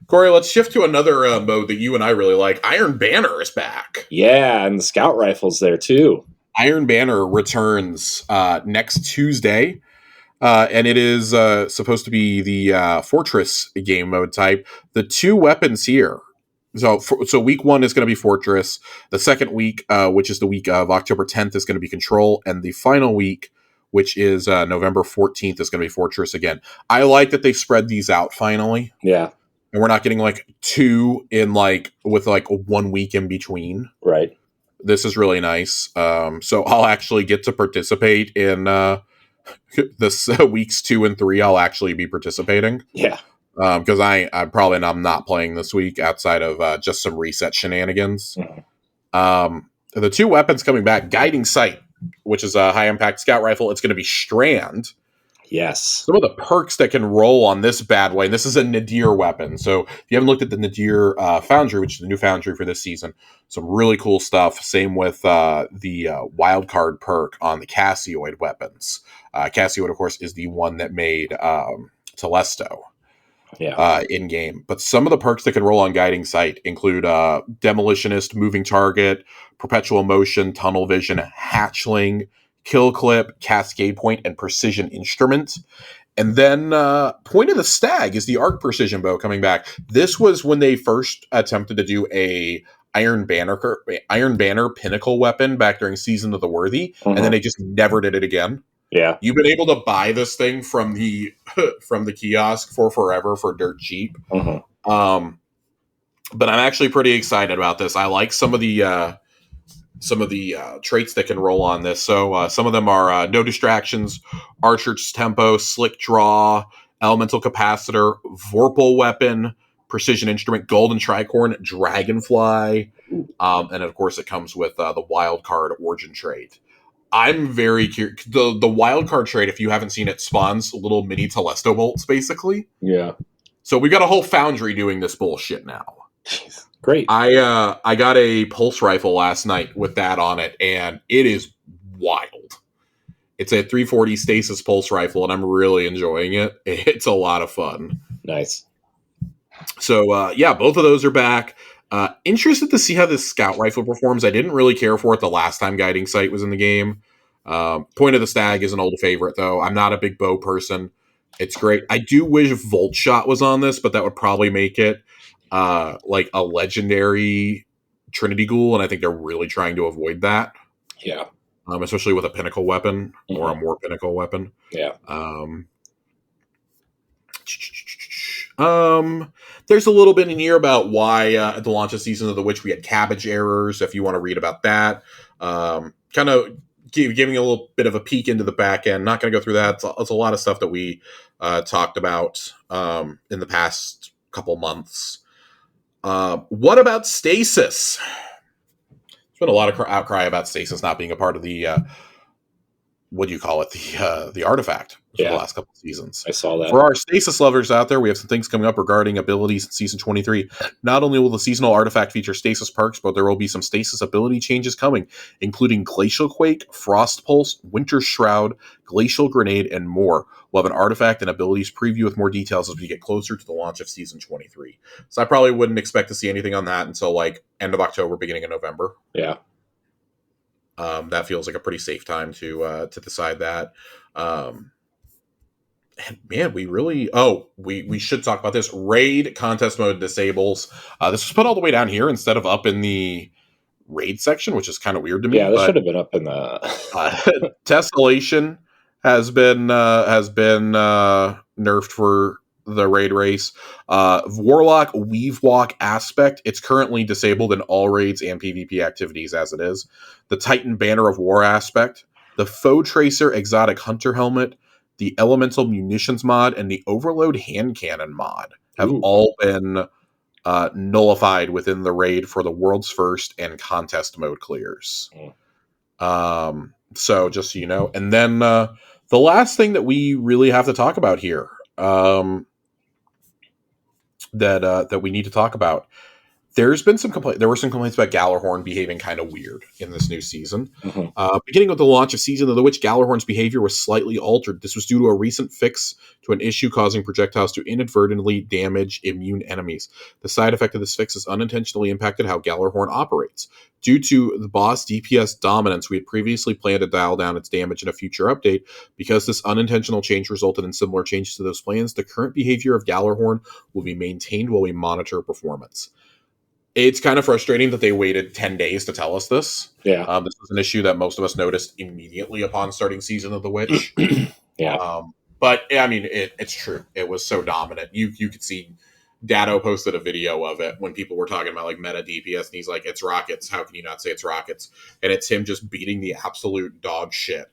Corey, let's shift to another mode that you and I really like. Iron Banner is back. Yeah, and the scout rifle's there too. Iron Banner returns next Tuesday, and it is supposed to be the Fortress game mode type. The 2 weapons here So week 1 is going to be Fortress. The second week, which is the week of October 10th, is going to be Control, and the final week, which is November 14th, is going to be Fortress again. I like that they spread these out finally. Yeah. And we're not getting like 2 in with 1 week in between. Right. This is really nice. So I'll actually get to participate in this weeks 2 and 3. I'll actually be participating. Yeah. Because I'm not playing this week outside of just some reset shenanigans. Mm-hmm. The 2 weapons coming back: Guiding Sight, which is a high impact scout rifle. It's going to be Strand. Yes. Some of the perks that can roll on this bad boy, and this is a Nadir weapon. So if you haven't looked at the Nadir Foundry, which is the new Foundry for this season, some really cool stuff. Same with the wild card perk on the Cassioid weapons. Cassioid, of course, is the one that made Telesto. Yeah. In game. But some of the perks that can roll on Guiding Sight include Demolitionist, Moving Target, Perpetual Motion, Tunnel Vision, Hatchling, Kill Clip, Cascade Point, and Precision Instrument. And then Point of the Stag is the Arc Precision Bow coming back. This was when they first attempted to do a Iron Banner Pinnacle weapon back during Season of the Worthy, and then they just never did it again. Yeah. You've been able to buy this thing from the kiosk for forever for dirt cheap. Mm-hmm. But I'm actually pretty excited about this. I like some of the traits that can roll on this. So some of them are No Distractions, Archer's Tempo, Slick Draw, Elemental Capacitor, Vorpal Weapon, Precision Instrument, Golden Tricorn, Dragonfly, and of course it comes with the Wild Card Origin trait. I'm very curious. The wild card trait, if you haven't seen it, spawns little mini Telesto bolts, basically. Yeah. So we got a whole foundry doing this bullshit now. Jeez. Great. I got a pulse rifle last night with that on it, and it is wild. It's a 340 stasis pulse rifle, and I'm really enjoying it. It's a lot of fun. Nice. So yeah, both of those are back. Interested to see how this scout rifle performs. I didn't really care for it the last time Guiding Sight was in the game. Point of the Stag is an old favorite, though. I'm not a big bow person. It's great. I do wish Volt Shot was on this, but that would probably make it like a legendary Trinity Ghoul, and I think they're really trying to avoid that. Yeah. Especially with a pinnacle weapon or a more pinnacle weapon. Yeah. There's a little bit in here about why at the launch of Season of the Witch we had cabbage errors. If you want to read about that, kind of giving a little bit of a peek into the back end. Not going to go through that. It's a lot of stuff that we talked about in the past couple months. What about Stasis? There's been a lot of outcry about Stasis not being a part of the what do you call it? The artifact for the last couple of seasons. I saw that. For our Stasis lovers out there, we have some things coming up regarding abilities in Season 23. Not only will the seasonal artifact feature Stasis perks, but there will be some Stasis ability changes coming, including Glacial Quake, Frost Pulse, Winter Shroud, Glacial Grenade, and more. We'll have an artifact and abilities preview with more details as we get closer to the launch of Season 23. So I probably wouldn't expect to see anything on that until like end of October, beginning of November. Yeah. That feels like a pretty safe time to decide that. And man, we really we should talk about this. Raid contest mode disables. This was put all the way down here instead of up in the raid section, which is kind of weird to me. Yeah, this should have been up in the Tessellation has been nerfed for the raid race. Warlock Weave Walk aspect, it's currently disabled in all raids and PvP activities as it is. The Titan Banner of War aspect, the Foe Tracer Exotic Hunter Helmet, the Elemental Munitions mod, and the Overload Hand Cannon mod have all been nullified within the raid for the world's first and contest mode clears. So just so you know. And then the last thing that we really have to talk about here that we need to talk about. There's been some there were some complaints about Gallarhorn behaving kind of weird in this new season. Beginning with the launch of Season of the Witch, Gallarhorn's behavior was slightly altered. This was due to a recent fix to an issue causing projectiles to inadvertently damage immune enemies. The side effect of this fix has unintentionally impacted how Gallarhorn operates. Due to the boss DPS dominance, we had previously planned to dial down its damage in a future update. Because this unintentional change resulted in similar changes to those plans, the current behavior of Gallarhorn will be maintained while we monitor performance. It's kind of frustrating that they waited 10 days to tell us this. Yeah. This was an issue that most of us noticed immediately upon starting Season of the Witch. Yeah. But I mean, it's true. It was so dominant. You could see Dado posted a video of it when people were talking about like meta DPS, and he's like, "It's rockets. How can you not say it's rockets?" And it's him just beating the absolute dog shit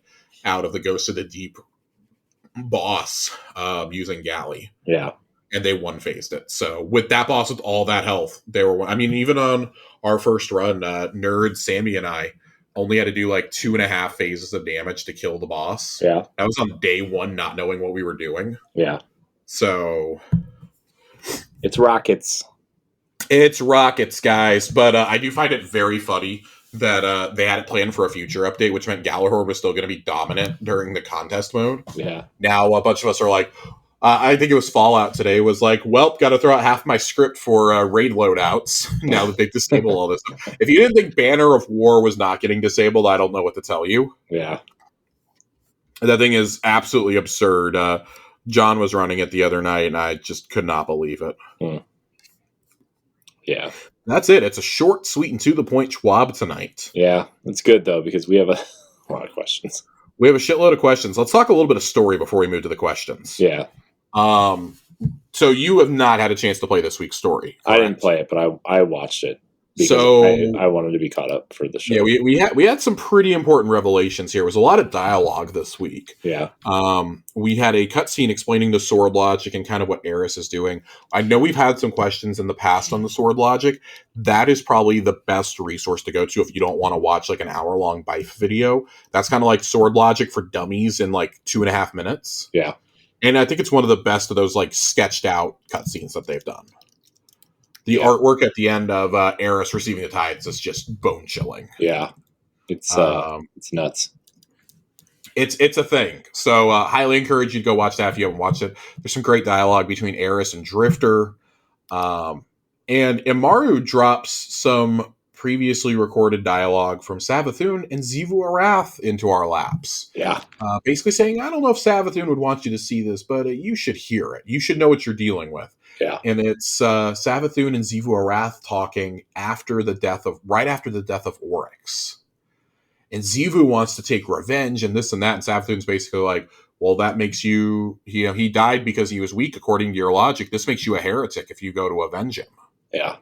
out of the Ghost of the Deep boss using Galley. Yeah. And they one phased it. So with that boss with all that health, they were. I mean, even on our first run, Nerd Sammy and I only had to do like 2.5 phases of damage to kill the boss. Yeah. That was on day one, not knowing what we were doing. Yeah. So it's rockets. It's rockets, guys. But I do find it very funny that they had it planned for a future update, which meant Galahor was still going to be dominant during the contest mode. Yeah. Now a bunch of us are like, I think it was Fallout today, was like, well, got to throw out half my script for raid loadouts now that they've disabled all this stuff. If you didn't think Banner of War was not getting disabled, I don't know what to tell you. Yeah. That thing is absolutely absurd. John was running it the other night, and I just could not believe it. Yeah. That's it. It's a short, sweet, and to-the-point Schwab tonight. Yeah. It's good, though, because we have a lot of questions. We have a shitload of questions. Let's talk a little bit of story before we move to the questions. Yeah. So you have not had a chance to play this week's story. Correct? I didn't play it, but I watched it. So I wanted to be caught up for the show. Yeah, we had some pretty important revelations here. It was a lot of dialogue this week. Yeah. We had a cutscene explaining the sword logic and kind of what Eris is doing. I know we've had some questions in the past on the sword logic. That is probably the best resource to go to if you don't want to watch like an hour-long Bife video. That's kind of like sword logic for dummies in like 2.5 minutes. Yeah. And I think it's one of the best of those like sketched out cutscenes that they've done. The artwork at the end of Eris receiving the tides is just bone chilling. Yeah, it's nuts. It's a thing. So highly encourage you to go watch that if you haven't watched it. There's some great dialogue between Eris and Drifter, and Imaru drops some previously recorded dialogue from Savathun and Xivu Arath into our laps. Yeah, basically saying, I don't know if Savathun would want you to see this, but you should hear it. You should know what you're dealing with. Yeah. And it's Savathun and Xivu Arath talking right after the death of Oryx. And Xivu wants to take revenge and this and that. And Savathun's basically like, well, that makes you, he died because he was weak according to your logic. This makes you a heretic if you go to avenge him. Yeah.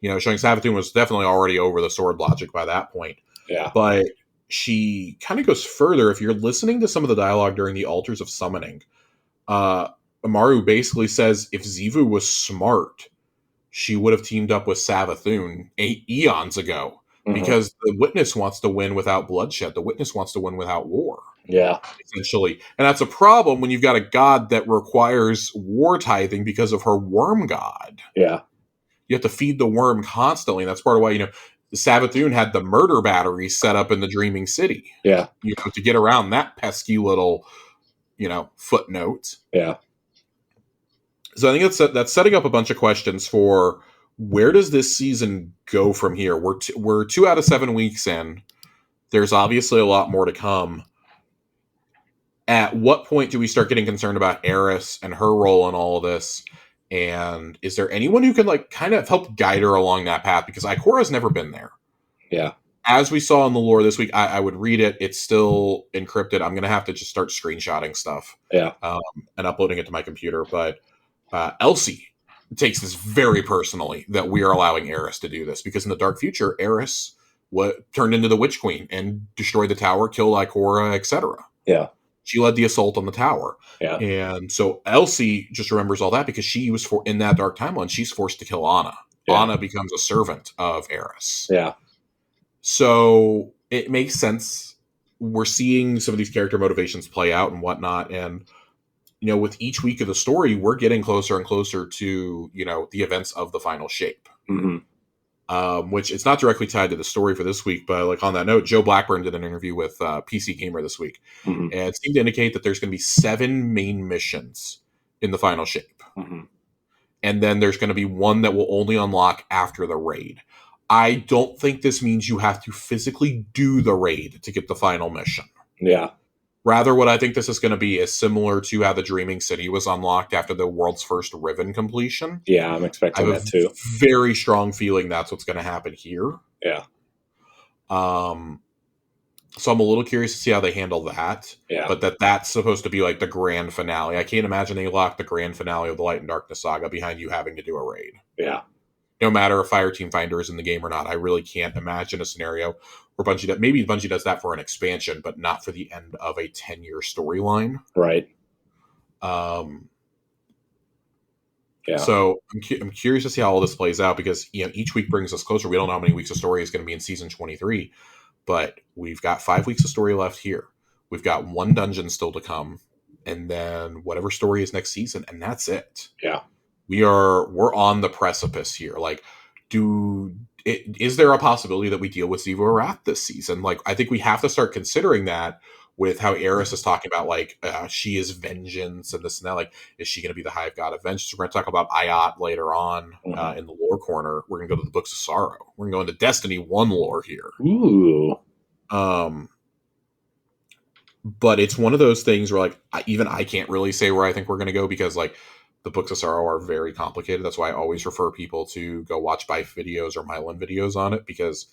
Showing Savathun was definitely already over the sword logic by that point. Yeah. But she kind of goes further. If you're listening to some of the dialogue during the Altars of Summoning, Amaru basically says if Xivu was smart, she would have teamed up with Savathun 8 eons ago because the Witness wants to win without bloodshed. The Witness wants to win without war. Yeah. Essentially. And that's a problem when you've got a god that requires war tithing because of her worm god. Yeah. You have to feed the worm constantly. And that's part of why, the Savathun had the murder battery set up in the Dreaming City. Yeah. To get around that pesky little, footnote. Yeah. So I think that's setting up a bunch of questions for where does this season go from here? We're 2 out of 7 weeks in. There's obviously a lot more to come. At what point do we start getting concerned about Eris and her role in all of this? And is there anyone who can kind of help guide her along that path? Because Ikora's never been there. Yeah. As we saw in the lore this week, I would read it. It's still encrypted. I'm going to have to just start screenshotting stuff. Yeah. And uploading it to my computer. But Elsie takes this very personally that we are allowing Eris to do this. Because in the dark future, Eris turned into the Witch Queen and destroyed the tower, killed Ikora, etc. Yeah. She led the assault on the tower. Yeah. And so Elsie just remembers all that because she was in that dark timeline, she's forced to kill Anna. Yeah. Anna becomes a servant of Eris. Yeah. So it makes sense. We're seeing some of these character motivations play out and whatnot. And, with each week of the story, we're getting closer and closer to, the events of the final shape. Mm-hmm. Which it's not directly tied to the story for this week, but on that note, Joe Blackburn did an interview with PC Gamer this week, and it seemed to indicate that there's going to be 7 main missions in the final shape, and then there's going to be one that will only unlock after the raid. I don't think this means you have to physically do the raid to get the final mission. Yeah, Rather, what I think this is going to be is similar to how the Dreaming City was unlocked after the world's first Riven completion. Yeah, I'm I expecting have that too. a very strong feeling that's what's going to happen here. Yeah. So I'm a little curious to see how they handle that. Yeah. But that's supposed to be like the grand finale. I can't imagine they lock the grand finale of the Light and Darkness saga behind you having to do a raid. Yeah. No matter if Fireteam Finder is in the game or not, I really can't imagine a scenario where Bungie does that for an expansion, but not for the end of a 10-year storyline. Right. Yeah. So I'm curious to see how all this plays out because each week brings us closer. We don't know how many weeks of story is going to be in season 23, but we've got 5 weeks of story left here. We've got 1 dungeon still to come, and then whatever story is next season, and that's it. Yeah. We're on the precipice here. Like, is there a possibility that we deal with Ziva Wrath this season? Like, I think we have to start considering that with how Eris is talking about, like, she is vengeance and this and that. Like, is she going to be the Hive God of Vengeance? We're going to talk about Ayat later on in the lore corner. We're going to go to the Books of Sorrow. We're going to go into Destiny 1 lore here. Ooh. But it's one of those things where, like, I can't really say where I think we're going to go because, like, the Books of Sorrow are very complicated. That's why I always refer people to go watch Bife videos or Mylan videos on it because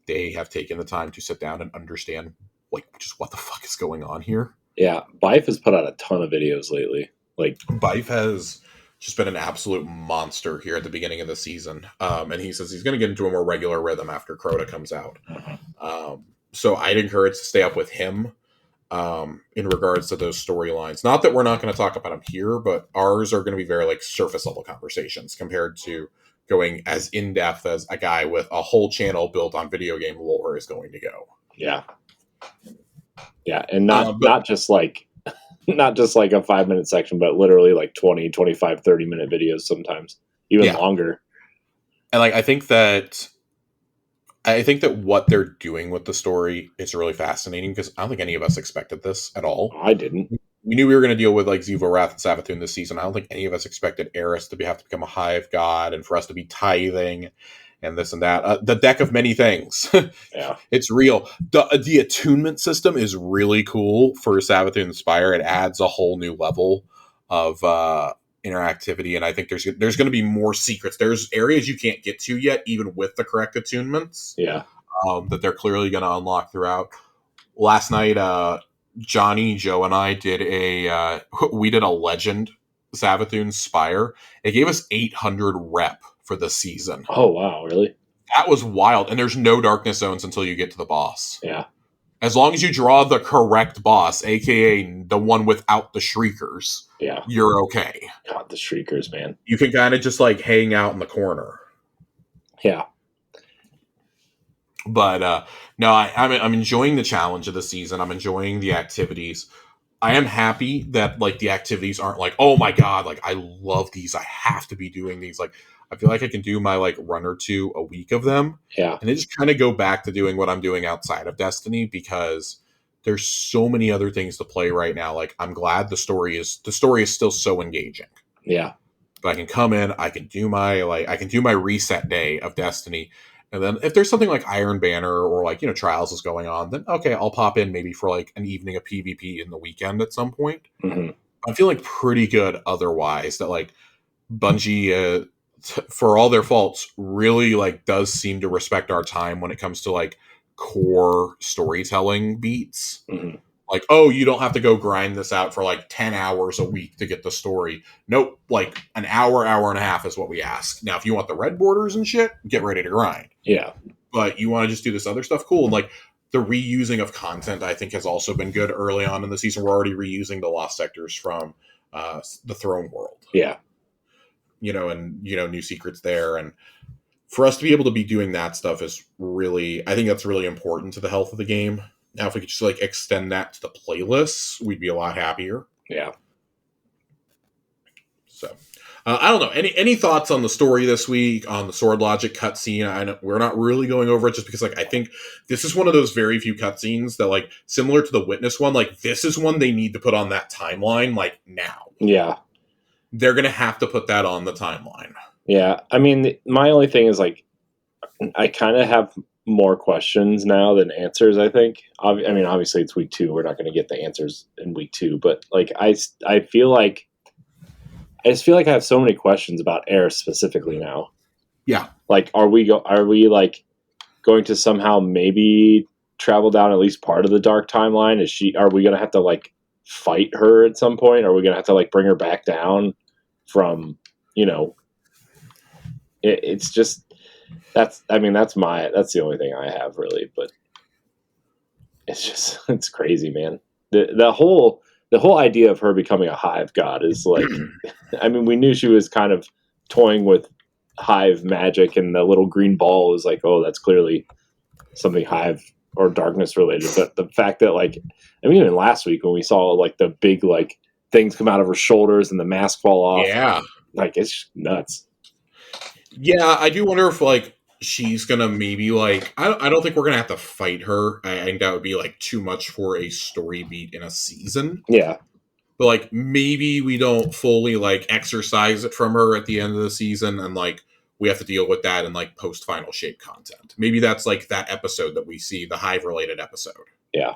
they have taken the time to sit down and understand, like, just what the fuck is going on here. Yeah, Bife has put out a ton of videos lately. Like, Bife has just been an absolute monster here at the beginning of the season. And he says he's going to get into a more regular rhythm after Crota comes out. So I'd encourage to stay up with him. In regards to those storylines, not that we're not going to talk about them here, but ours are going to be very like surface level conversations compared to going as in depth as a guy with a whole channel built on video game lore is going to go. Yeah, and not just like a 5-minute section, but literally like 20, 25, 30-minute videos sometimes, even longer. And like I think that what they're doing with the story is really fascinating because I don't think any of us expected this at all. I didn't. We knew we were going to deal with like Ziva Wrath and Savathun this season. I don't think any of us expected Eris to have to become a Hive God and for us to be tithing and this and that. The deck of many things. Yeah, it's real. The attunement system is really cool for Savathun Spire. It adds a whole new level of interactivity, and I think there's going to be more secrets. There's areas you can't get to yet, even with the correct attunements. Yeah, that they're clearly going to unlock throughout. Last night, Johnny, Joe, and I did a legend Savathun Spire. It gave us 800 rep for the season. Oh wow, really? That was wild. And there's no darkness zones until you get to the boss. Yeah. As long as you draw the correct boss, aka the one without the shriekers, you're okay. God, the shriekers, man. You can kind of just like hang out in the corner. Yeah. But no, I'm enjoying the challenge of the season. I'm enjoying the activities. I am happy that like the activities aren't like, oh my god, like I love these. I have to be doing these. Like I feel like I can do my like 1 or 2 a week of them. Yeah. And then just kind of go back to doing what I'm doing outside of Destiny because there's so many other things to play right now. Like I'm glad the story is still so engaging. Yeah. But I can come in, I can do my reset day of Destiny. And then if there's something like Iron Banner or like, Trials is going on, then okay, I'll pop in maybe for like an evening of PvP in the weekend at some point. Mm-hmm. I'm feeling pretty good otherwise that like Bungie, for all their faults, really like does seem to respect our time when it comes to like core storytelling beats. Mm-hmm. Like, oh, you don't have to go grind this out for like 10 hours a week to get the story. Nope, like an hour and a half is what we ask. Now, if you want the red borders and shit, get ready to grind. Yeah. But you want to just do this other stuff, cool. And like the reusing of content, I think, has also been good early on in the season. We're already reusing the lost sectors from the Throne World. Yeah. And new secrets there. And for us to be able to be doing that stuff is really, I think that's really important to the health of the game. Now, if we could just like extend that to the playlists, we'd be a lot happier. Yeah. So, I don't know. Any thoughts on the story this week, on the Sword Logic cutscene? I know we're not really going over it just because, like, I think this is one of those very few cutscenes that, like, similar to the Witness one, like, this is one they need to put on that timeline, like, now. Yeah. They're going to have to put that on the timeline. Yeah. I mean, my only thing is, like, I kind of have more questions now than answers. I think. I mean, obviously it's week 2. We're not going to get the answers in week 2, but like I feel like I just feel like I have so many questions about Air specifically now. Yeah. Like, are we like going to somehow maybe travel down at least part of the dark timeline? Are we going to have to like fight her at some point? Are we going to have to like bring her back down from, it's just, that's the only thing I have really, but it's just, it's crazy, man. The whole idea of her becoming a hive god is like, I mean, we knew she was kind of toying with hive magic, and the little green ball is like, oh, that's clearly something hive or darkness related. But the fact that, like, I mean, even last week when we saw like the big like things come out of her shoulders and the mask fall off, Yeah. like it's just nuts. Yeah, I do wonder if like she's gonna maybe like I don't think we're gonna have to fight her. I think that would be like too much for a story beat in a season. Yeah, But like maybe we don't fully like exercise it from her at the end of the season, and like we have to deal with that in like post final shape content. Maybe that's like that episode that we see, the hive related episode. yeah,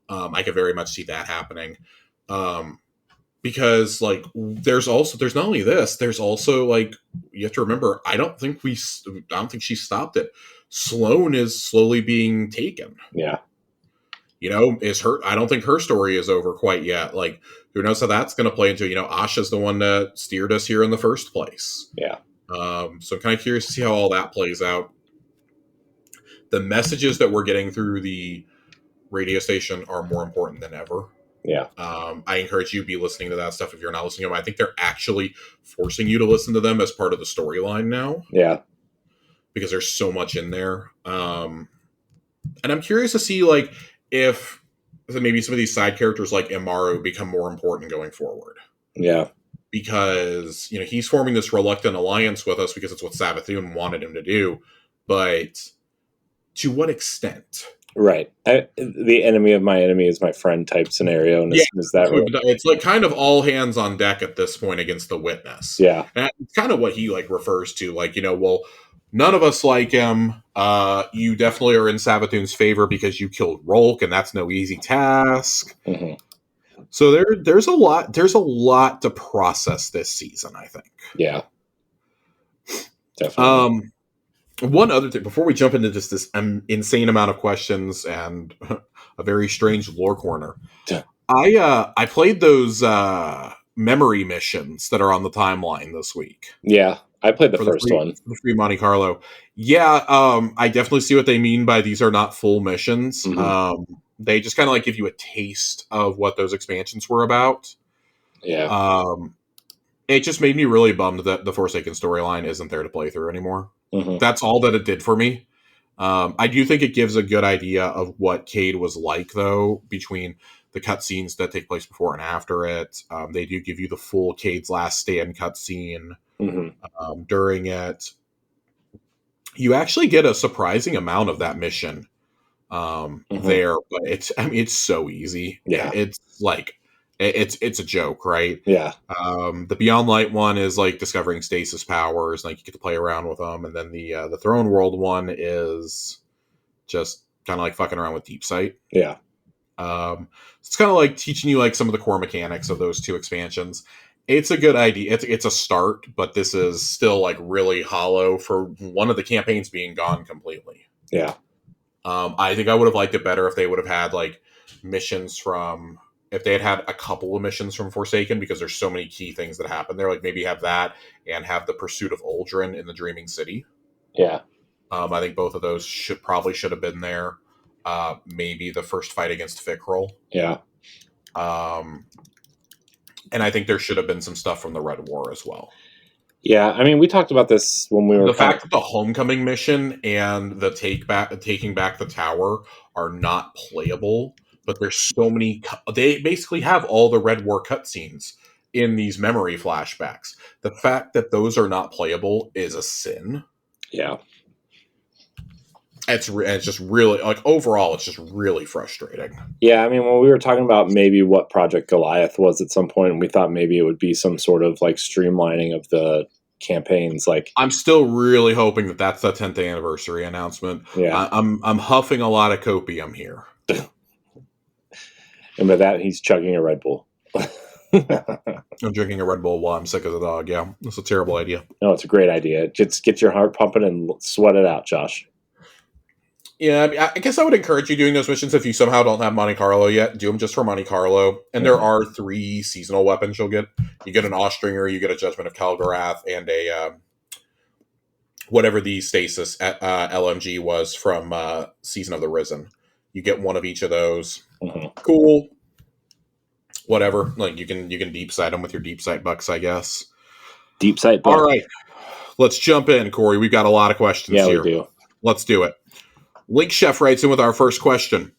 I could very much see that happening. Because like there's not only this, there's also like, you have to remember, I don't think she stopped it. Sloane is slowly being taken. yeah, I don't think her story is over quite yet. Like, who knows how that's going to play into, Asha's the one that steered us here in the first place. yeah. So I'm kind of curious to see how all that plays out. The messages that we're getting through the radio station are more important than ever. Yeah. I encourage you to be listening to that stuff if you're not listening to them. I think they're actually forcing you to listen to them as part of the storyline now. Yeah. Because there's so much in there. And I'm curious to see like if maybe some of these side characters like Imaru become more important going forward. Yeah. Because, he's forming this reluctant alliance with us because it's what Savathun wanted him to do. But to what extent? Right. The enemy of my enemy is my friend type scenario. And is that right? It's like kind of all hands on deck at this point against the witness. Yeah. And it's kind of what he like refers to, like, well, none of us like him. You definitely are in Savathun's favor because you killed Rolk, and that's no easy task. Mm-hmm. So there's a lot to process this season, I think. Yeah. Definitely. One other thing, before we jump into just this insane amount of questions and a very strange lore corner, Yeah. I played those memory missions that are on the timeline this week. Yeah, I played the first one. The free Monte Carlo. Yeah, I definitely see what they mean by these are not full missions. Mm-hmm. They just kind of like give you a taste of what those expansions were about. Yeah. It just made me really bummed that the Forsaken storyline isn't there to play through anymore. Mm-hmm. That's all that it did for me. I do think it gives a good idea of what Cade was like, though, between the cutscenes that take place before and after it. They do give you the full Cade's Last Stand cutscene during it. You actually get a surprising amount of that mission there, but it's so easy. Yeah. It's like it's a joke, right? Yeah. The Beyond Light one is like discovering stasis powers, like you get to play around with them, and then the Throne World one is just kind of like fucking around with Deep Sight. Yeah. It's kind of like teaching you like some of the core mechanics of those two expansions. It's a good idea. It's a start, but this is still like really hollow for one of the campaigns being gone completely. Yeah. I think I would have liked it better if they would have had like missions from. If they had a couple of missions from Forsaken, because there's so many key things that happen there, like maybe have that and have the pursuit of Uldren in the Dreaming City. Yeah. I think both of those should have been there. Maybe the first fight against Fikrul. Yeah. And I think there should have been some stuff from the Red War as well. Yeah, I mean, we talked about this when we were... The fact that the Homecoming mission and the taking back the tower are not playable... But there's so many... They basically have all the Red War cutscenes in these memory flashbacks. The fact that those are not playable is a sin. Yeah. It's just really... Like, overall, it's just really frustrating. Yeah, I mean, when we were talking about maybe what Project Goliath was at some point, and we thought maybe it would be some sort of, like, streamlining of the campaigns. Like, I'm still really hoping that that's the 10th anniversary announcement. yeah. I'm huffing a lot of copium here. And by that, he's chugging a Red Bull. I'm drinking a Red Bull while I'm sick as a dog. Yeah, that's a terrible idea. No, it's a great idea. Just get your heart pumping and sweat it out, Josh. Yeah, I mean, I guess I would encourage you doing those missions if you somehow don't have Monte Carlo yet. Do them just for Monte Carlo. And there are 3 seasonal weapons you'll get. You get an Austringer, you get a Judgment of Kelgarath, and a whatever the stasis LMG was from Season of the Risen. You get one of each of those. Mm-hmm. Cool. Whatever. Like you can deep sight them with your deep sight bucks, I guess. Deep sight bucks. All right. Let's jump in, Corey. We've got a lot of questions here. Yeah, we do. Let's do it. Link Chef writes in with our first question.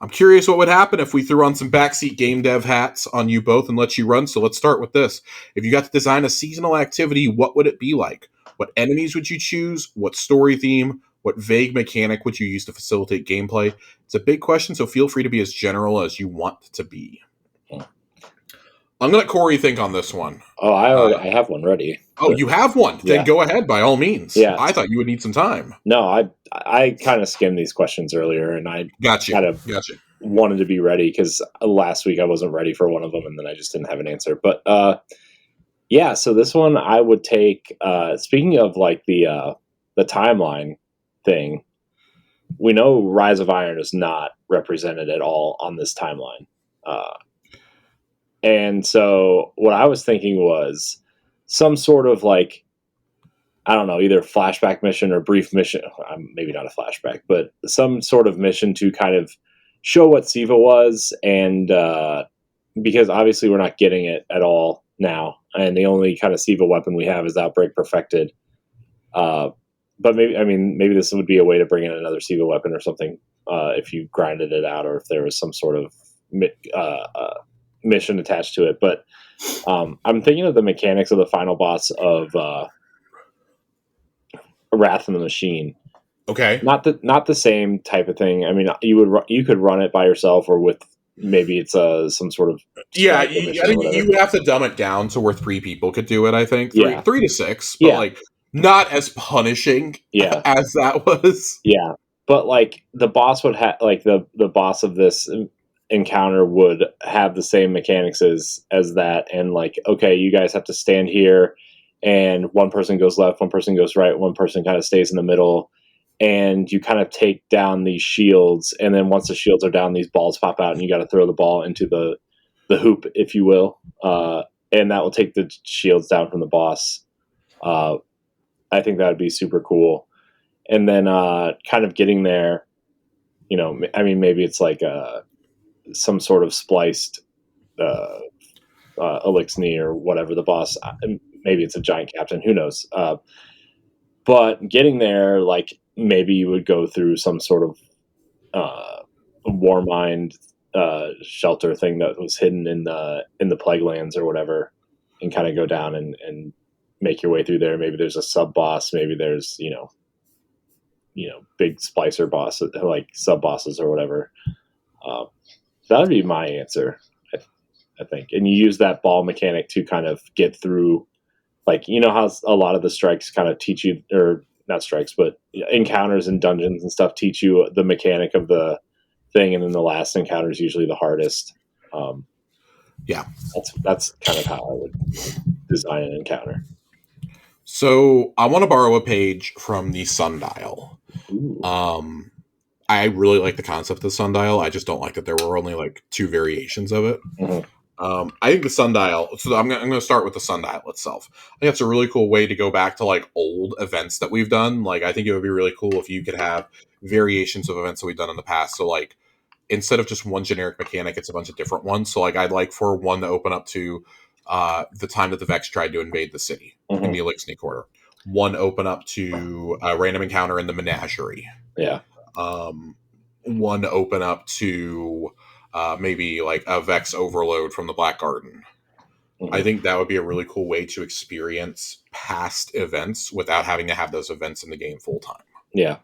I'm curious what would happen if we threw on some backseat game dev hats on you both and let you run. So let's start with this. If you got to design a seasonal activity, what would it be like? What enemies would you choose? What story theme? What vague mechanic would you use to facilitate gameplay? It's a big question, so feel free to be as general as you want to be. I'm going to let Corey think on this one. Oh, I have one ready. Oh, you have one? Then go ahead, by all means. Yeah. I thought you would need some time. No, I kind of skimmed these questions earlier, and I gotcha. wanted to be ready because last week I wasn't ready for one of them, and then I just didn't have an answer. But yeah, so this one I would take. Speaking of like the timeline thing, we know Rise of Iron is not represented at all on this timeline. And so what I was thinking was some sort of like, I don't know, either flashback mission or brief mission. Maybe not a flashback, but some sort of mission to kind of show what Siva was. And because obviously we're not getting it at all now. And the only kind of Siva weapon we have is Outbreak Perfected. But maybe this would be a way to bring in another Siva weapon or something if you grinded it out or if there was some sort of mission attached to it. But I'm thinking of the mechanics of the final boss of Wrath of the Machine. Okay. Not the same type of thing. I mean, you could run it by yourself or with maybe it's some sort of I think you would have to dumb it down to where 3 people could do it. I think 3 to 6, but like not as punishing as that was. Yeah, but like the boss would have like the boss of this encounter would have the same mechanics as that, and like, okay, you guys have to stand here and one person goes left, one person goes right, one person kind of stays in the middle, and you kind of take down these shields, and then once the shields are down, these balls pop out and you got to throw the ball into the hoop, if you will, and that will take the shields down from the boss. I think that would be super cool. And then kind of getting there, you know, I mean, maybe it's like some sort of spliced Elixir or whatever the boss, maybe it's a giant captain, who knows. But getting there, like maybe you would go through some sort of Warmind shelter thing that was hidden in the Plague Lands or whatever, and kind of go down and make your way through there. Maybe there's a sub boss, maybe there's, you know, big splicer boss, like sub bosses or whatever. That would be my answer, I think. And you use that ball mechanic to kind of get through, like, you know how a lot of the strikes kind of teach you, or not strikes, but encounters in dungeons and stuff teach you the mechanic of the thing, and then the last encounter is usually the hardest. That's kind of how I would design an encounter. So I want to borrow a page from the Sundial. I really like the concept of the Sundial. I just don't like that there were only like 2 variations of it. Mm-hmm. I think the Sundial, so I'm going to start with the Sundial itself. I think that's a really cool way to go back to like old events that we've done. Like, I think it would be really cool if you could have variations of events that we've done in the past. So like, instead of just one generic mechanic, it's a bunch of different ones. So like, I'd like for one to open up to the time that the Vex tried to invade the city in the Elixir Quarter. One open up to a random encounter in the Menagerie. Yeah. One open up to maybe like a Vex overload from the Black Garden. Mm-hmm. I think that would be a really cool way to experience past events without having to have those events in the game full time. Yeah.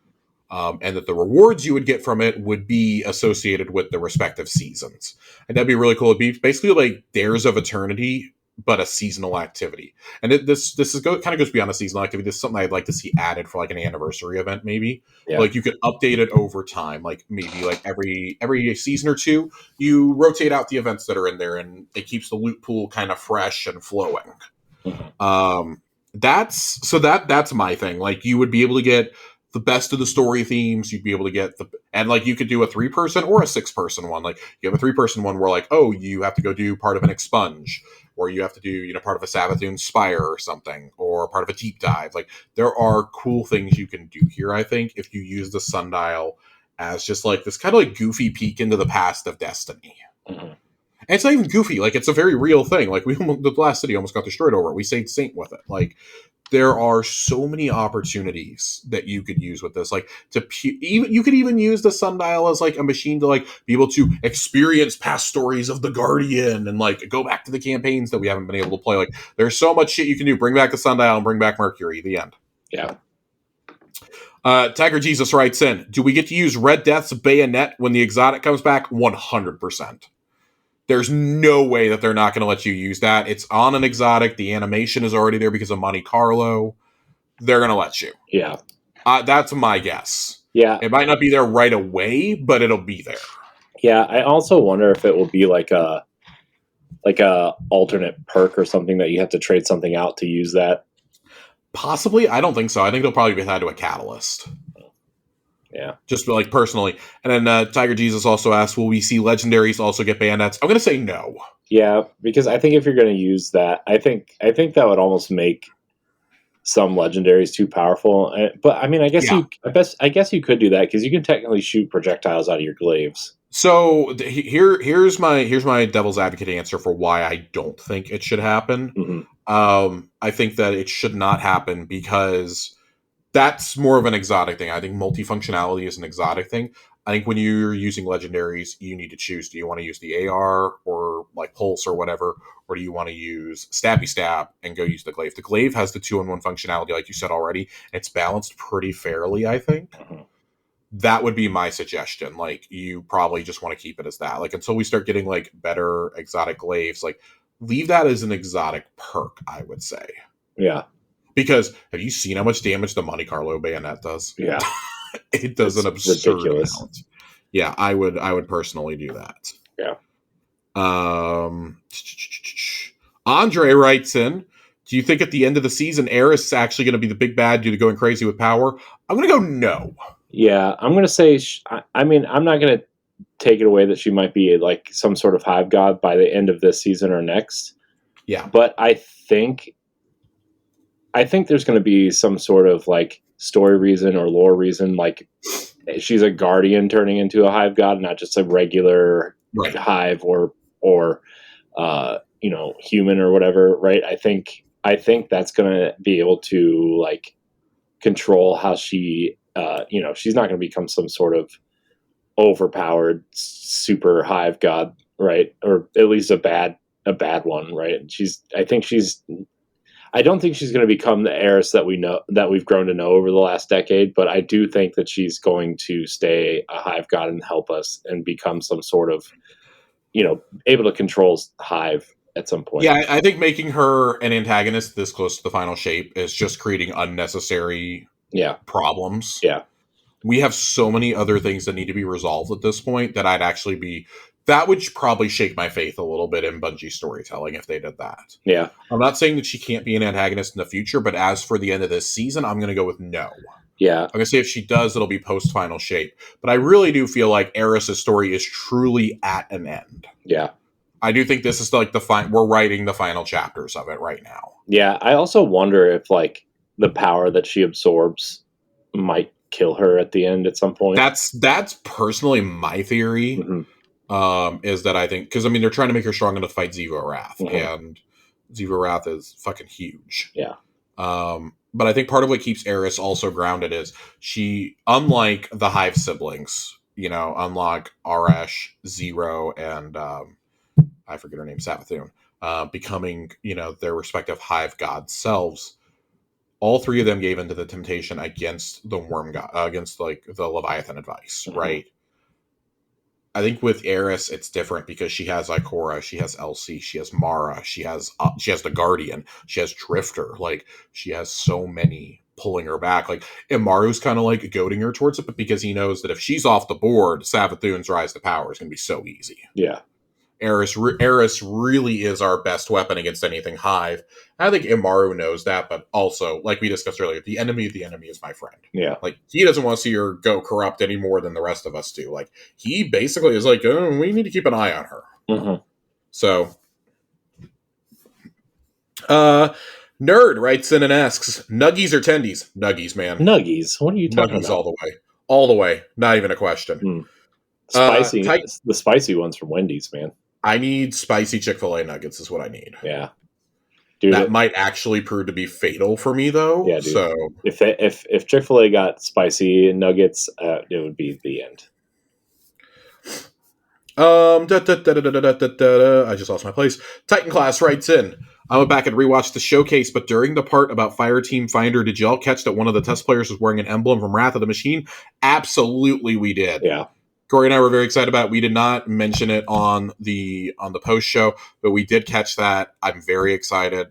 And that the rewards you would get from it would be associated with the respective seasons. And that'd be really cool. It'd be basically like Dares of Eternity but a seasonal activity. And kind of goes beyond a seasonal activity. This is something I'd like to see added for like an anniversary event, maybe. Yeah. Like you could update it over time, like maybe like every season or two, you rotate out the events that are in there, and it keeps the loot pool kind of fresh and flowing. That's my thing. Like you would be able to get the best of the story themes. You'd be able to get and like you could do a 3-person or a 6-person one. Like you have a 3-person one where like, oh, you have to go do part of an expunge, or you have to do, part of a Savathun Spire or something, or part of a deep dive. Like there are cool things you can do here, I think, if you use the sundial as just like this kind of like goofy peek into the past of Destiny. And it's not even goofy. Like, it's a very real thing. Like, the last city almost got destroyed over it. We saved Saint with it. Like, there are so many opportunities that you could use with this. Like, you could even use the sundial as, like, a machine to, like, be able to experience past stories of the Guardian and, like, go back to the campaigns that we haven't been able to play. Like, there's so much shit you can do. Bring back the sundial and bring back Mercury. The end. Yeah. Tiger Jesus writes in, do we get to use Red Death's bayonet when the exotic comes back? 100%. There's no way that they're not going to let you use that. It's on an exotic. The animation is already there because of Monte Carlo. They're going to let you. Yeah. That's my guess. Yeah. It might not be there right away, but it'll be there. Yeah. I also wonder if it will be like a alternate perk or something that you have to trade something out to use that. Possibly. I don't think so. I think it'll probably be tied to a catalyst. Yeah. Just like personally. And then Tiger Jesus also asked, will we see legendaries also get bayonets? I'm going to say no. Yeah, because I think if you're going to use that, I think that would almost make some legendaries too powerful. But I mean, I guess you could do that because you can technically shoot projectiles out of your glaives. So here's my devil's advocate answer for why I don't think it should happen. Mm-hmm. I think that it should not happen because that's more of an exotic thing. I think multifunctionality is an exotic thing. I think when you're using legendaries, you need to choose. Do you want to use the AR or like Pulse or whatever? Or do you want to use Stabby Stab and go use the Glaive? The Glaive has the 2-in-1 functionality, like you said already. It's balanced pretty fairly, I think. Mm-hmm. That would be my suggestion. Like, you probably just want to keep it as that. Like, until we start getting like better exotic Glaives, like leave that as an exotic perk, I would say. Yeah. Because have you seen how much damage the Monte Carlo bayonet does? Yeah. It does an absurd ridiculous amount. Yeah, I would personally do that. Yeah. Andre writes in, do you think at the end of the season Eris is actually going to be the big bad due to going crazy with power? I'm going to go no. Yeah, I'm going to say, I mean, I'm not going to take it away that she might be like some sort of hive god by the end of this season or next. Yeah. But I think there's going to be some sort of like story reason or lore reason, like she's a guardian turning into a hive god, not just a regular hive or human or whatever, right? I think that's going to be able to like control how she, she's not going to become some sort of overpowered super hive god, right? Or at least a bad one, right? I don't think she's going to become the Eris that we've grown to know over the last decade, but I do think that she's going to stay a hive god and help us and become some sort of, able to control hive at some point. Yeah, I think making her an antagonist this close to the final shape is just creating unnecessary problems. Yeah. We have so many other things that need to be resolved at this point that would probably shake my faith a little bit in Bungie storytelling if they did that. Yeah. I'm not saying that she can't be an antagonist in the future, but as for the end of this season, I'm going to go with no. Yeah. I'm going to say if she does, it'll be post-final shape. But I really do feel like Eris' story is truly at an end. Yeah. I do think this is like we're writing the final chapters of it right now. Yeah. I also wonder if like the power that she absorbs might kill her at the end at some point. That's personally my theory. Mm-hmm. Is that I think, because I mean they're trying to make her strong enough to fight Zivo Wrath, mm-hmm. and Zivo Wrath is fucking huge. Yeah. But I think part of what keeps Eris also grounded is she, unlike the Hive siblings, unlike Arash, Zero, and I forget her name, Savathun, becoming their respective Hive god selves. All three of them gave into the temptation against the worm god, against like the Leviathan advice, mm-hmm. right? I think with Eris, it's different because she has Ikora, she has Elsie, she has Mara, she has the Guardian, she has Drifter. Like, she has so many pulling her back. Like, Imaru's kind of like goading her towards it, but because he knows that if she's off the board, Savathun's Rise to Power is going to be so easy. Yeah. Eris really is our best weapon against anything Hive. I think Imaru knows that, but also, like we discussed earlier, the enemy of the enemy is my friend. Yeah. Like, he doesn't want to see her go corrupt any more than the rest of us do. Like, he basically is like, oh, we need to keep an eye on her. Mm-hmm. So, Nerd writes in and asks, Nuggies or Tendies? Nuggies, man. Nuggies? What are you talking Nuggies about? all the way. All the way. Not even a question. Spicy. The spicy ones from Wendy's, man. I need spicy Chick-fil-A nuggets is what I need. Yeah. Dude, that might actually prove to be fatal for me, though. Yeah, dude. So if Chick-fil-A got spicy nuggets, it would be the end. I just lost my place. Titan Class writes in, I went back and rewatched the showcase, but during the part about Fire Team Finder, did y'all catch that one of the test players was wearing an emblem from Wrath of the Machine? Absolutely, we did. Yeah. Corey and I were very excited about it. We did not mention it on the post show, but we did catch that. I'm very excited.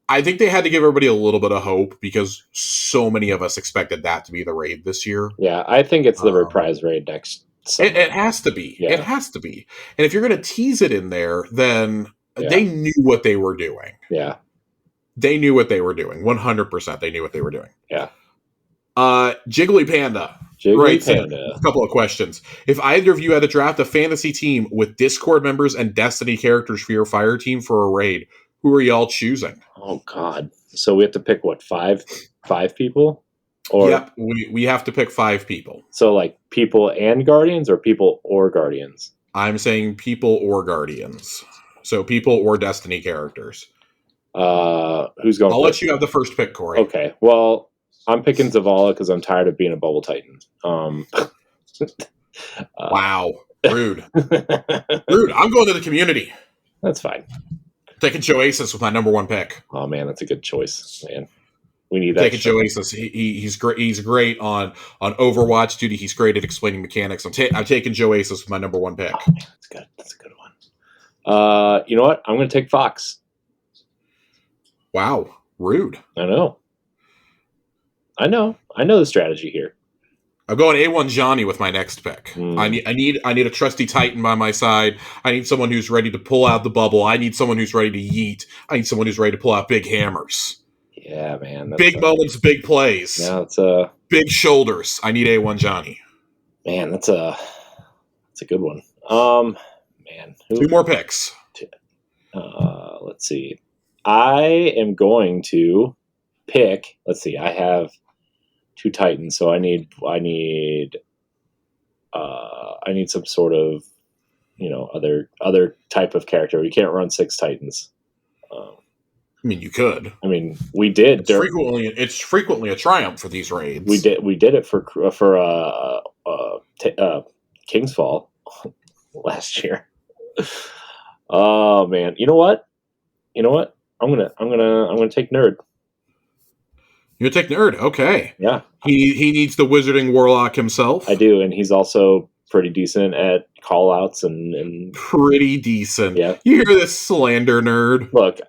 I think they had to give everybody a little bit of hope because so many of us expected that to be the raid this year. Yeah, I think it's the reprise raid next summer. It has to be. Yeah. It has to be. And if you're going to tease it in there, then they knew what they were doing. Yeah. They knew what they were doing. 100% they knew what they were doing. Yeah. Jiggly Panda. Jiggly Panda. A couple of questions. If either of you had to draft a fantasy team with Discord members and Destiny characters for your fire team for a raid, who are y'all choosing? Oh, God. So we have to pick, what, five people? Or, yep, we have to pick 5 people. So, like, people and Guardians or people or Guardians? I'm saying people or Guardians. So people or Destiny characters. Who's going I'll let you have the first pick, Corey. Okay, well, I'm picking Zavala because I'm tired of being a Bubble Titan. Wow. Rude. Rude. I'm going to the community. That's fine. Taking Joasis with my number 1 pick. Oh, man, that's a good choice, man. We need that. Taking Joasis. He's great. He's great on Overwatch duty. He's great at explaining mechanics. I'm taking Joasis with my number 1 pick. Oh, man, that's good. That's a good one. You know what? I'm going to take Fox. Wow. Rude. I know the strategy here. I'm going A1 Johnny with my next pick. I need a trusty Titan by my side. I need someone who's ready to pull out the bubble. I need someone who's ready to yeet. I need someone who's ready to pull out big hammers. Yeah, man. Big moments, big plays. Yeah, it's big shoulders. I need A1 Johnny. Man, that's a good one. Man, 2 more picks. Let's see. I am going to pick. Let's see. I have 2 Titans, so I need some sort of other type of character. You can't run 6 Titans. I mean, you could. I mean, we did. It's frequently a triumph for these raids. We did it for King's Fall last year. Oh man, you know what? I'm gonna take Nerd. You take Nerd, okay? Yeah. He needs the Wizarding Warlock himself. I do, and he's also pretty decent at call-outs and pretty decent. Yeah. You hear this slander, Nerd? Look,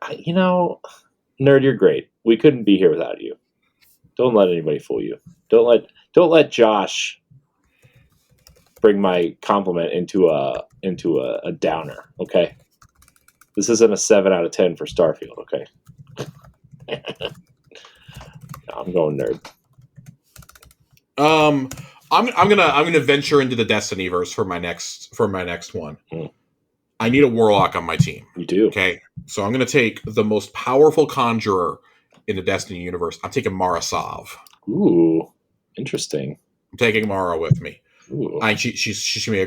Nerd, you're great. We couldn't be here without you. Don't let anybody fool you. Don't let Josh bring my compliment into a downer. Okay. This isn't a 7 out of 10 for Starfield. Okay. I'm going Nerd. I'm gonna venture into the Destiny verse for my next one. I need a Warlock on my team. You do. Okay. So I'm gonna take the most powerful conjurer in the Destiny universe. I'm taking Mara Sov. Ooh, interesting. I'm taking Mara with me. She's gonna be a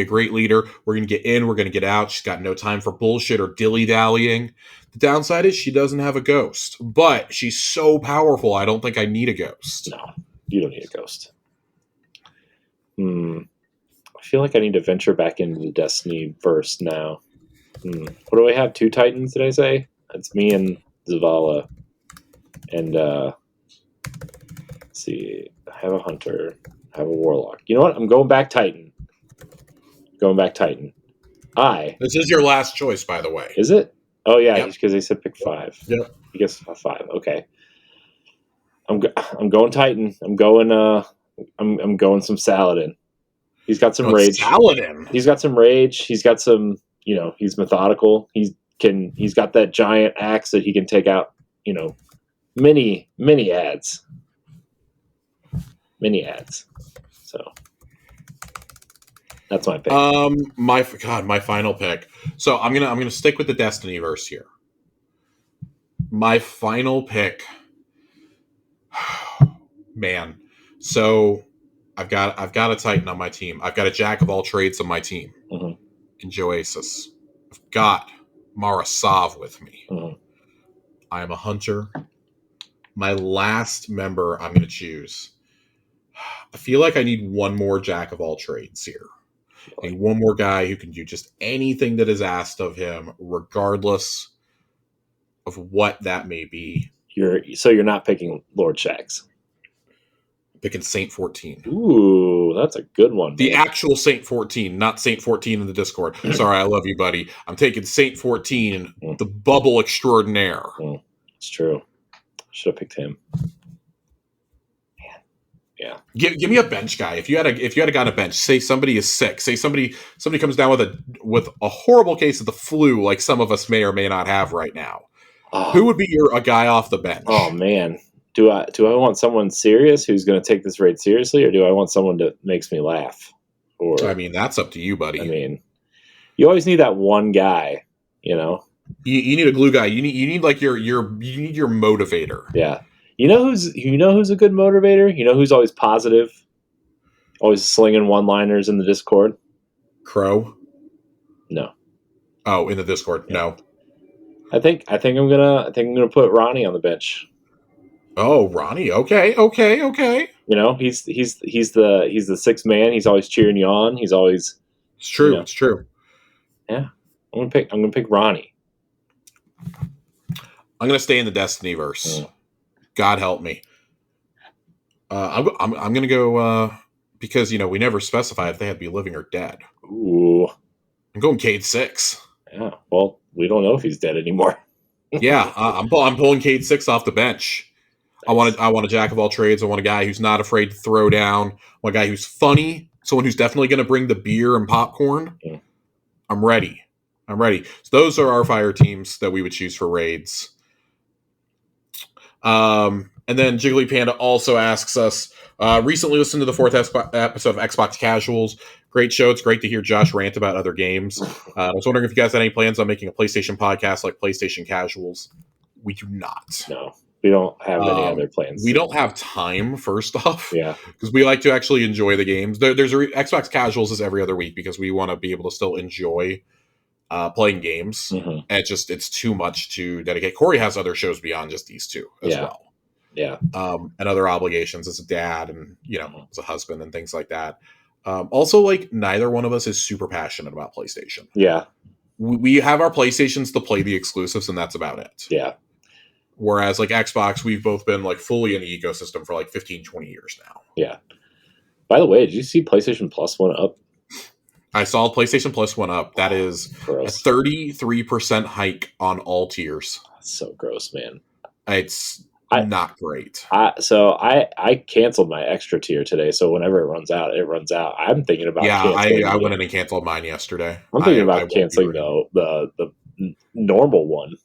great leader. We're gonna get in, we're gonna get out. She's got no time for bullshit or dilly-dallying. The downside is she doesn't have a ghost, but she's so powerful. I don't think I need a ghost. No, you don't need a ghost. I feel like I need to venture back into the Destiny verse now. What do I have? 2 Titans, did I say? It's me and Zavala. And let's see. I have a Hunter. I have a Warlock. You know what? I'm going back Titan. Going back Titan. This is your last choice, by the way. Is it? Oh yeah, Yep. because they said pick 5. Yep. He gets a 5. Okay. I'm going Titan. I'm going some Saladin. He's got some rage. Saladin. He's got some rage. He's got some, he's methodical. He's got that giant axe that he can take out, many ads. Many ads. So that's my pick. My final pick. So I'm gonna stick with the Destiny verse here. My final pick. Man. So I've got a Titan on my team. I've got a jack of all trades on my team. Mm-hmm. In Joasis. I've got Mara Sav with me. Mm-hmm. I am a hunter. My last member I'm going to choose. I feel like I need one more jack of all trades here. I need one more guy who can do just anything that is asked of him, regardless of what that may be. You're not picking Lord Shax. Picking Saint 14. Ooh, that's a good one. The man. actual Saint 14, not Saint 14 in the Discord. Sorry, I love you, buddy. I'm taking Saint 14, the bubble extraordinaire. It's true. Should have picked him. Man. Yeah. Give me a bench guy. If you had a guy on a bench, say somebody is sick. Say somebody comes down with a horrible case of the flu, like some of us may or may not have right now. Who would be a guy off the bench? Oh man. Do I want someone serious who's going to take this raid seriously, or do I want someone that makes me laugh? Or that's up to you, buddy. You always need that one guy, You need a glue guy. You need like your motivator. Yeah. You know who's a good motivator? You know who's always positive, always slinging one-liners in the Discord? Crow? No. Oh, in the Discord? Yeah. No. I think I'm gonna put Ronnie on the bench. Oh, Ronnie. Okay. He's the sixth man. He's always cheering you on. He's always. It's true. It's true. Yeah, I'm gonna pick Ronnie. I'm gonna stay in the Destiny verse. God help me. I'm gonna go because we never specified if they had to be living or dead. Ooh. I'm going Cade 6. Yeah. Well, we don't know if he's dead anymore. Yeah, I'm pulling Cade 6 off the bench. Nice. I want a jack of all trades. I want a guy who's not afraid to throw down. I want a guy who's funny. Someone who's definitely going to bring the beer and popcorn. Yeah. I'm ready. So those are our fire teams that we would choose for raids. And then Jiggly Panda also asks us, recently listened to the 4th episode of Xbox Casuals. Great show. It's great to hear Josh rant about other games. I was wondering if you guys had any plans on making a PlayStation podcast like PlayStation Casuals. We do not. No, we don't have any other plans. We don't have time, first off. Yeah. Because we like to actually enjoy the games. There's Xbox Casuals is every other week because we want to be able to still enjoy playing games. Mm-hmm. And it's too much to dedicate. Corey has other shows beyond just these two as well. Yeah. And other obligations as a dad and, as a husband and things like that. Also, like, neither one of us is super passionate about PlayStation. Yeah. We have our PlayStations to play the exclusives, and that's about it. Yeah. Whereas, like, Xbox, we've both been, like, fully in the ecosystem for, like, 15, 20 years now. Yeah. By the way, did you see PlayStation Plus went up? I saw PlayStation Plus went up. That is gross. A 33% hike on all tiers. That's so gross, man. It's not great. I canceled my extra tier today, so whenever it runs out, it runs out. I'm thinking about canceling. I went in and canceled mine yesterday. I'm thinking about canceling the normal one.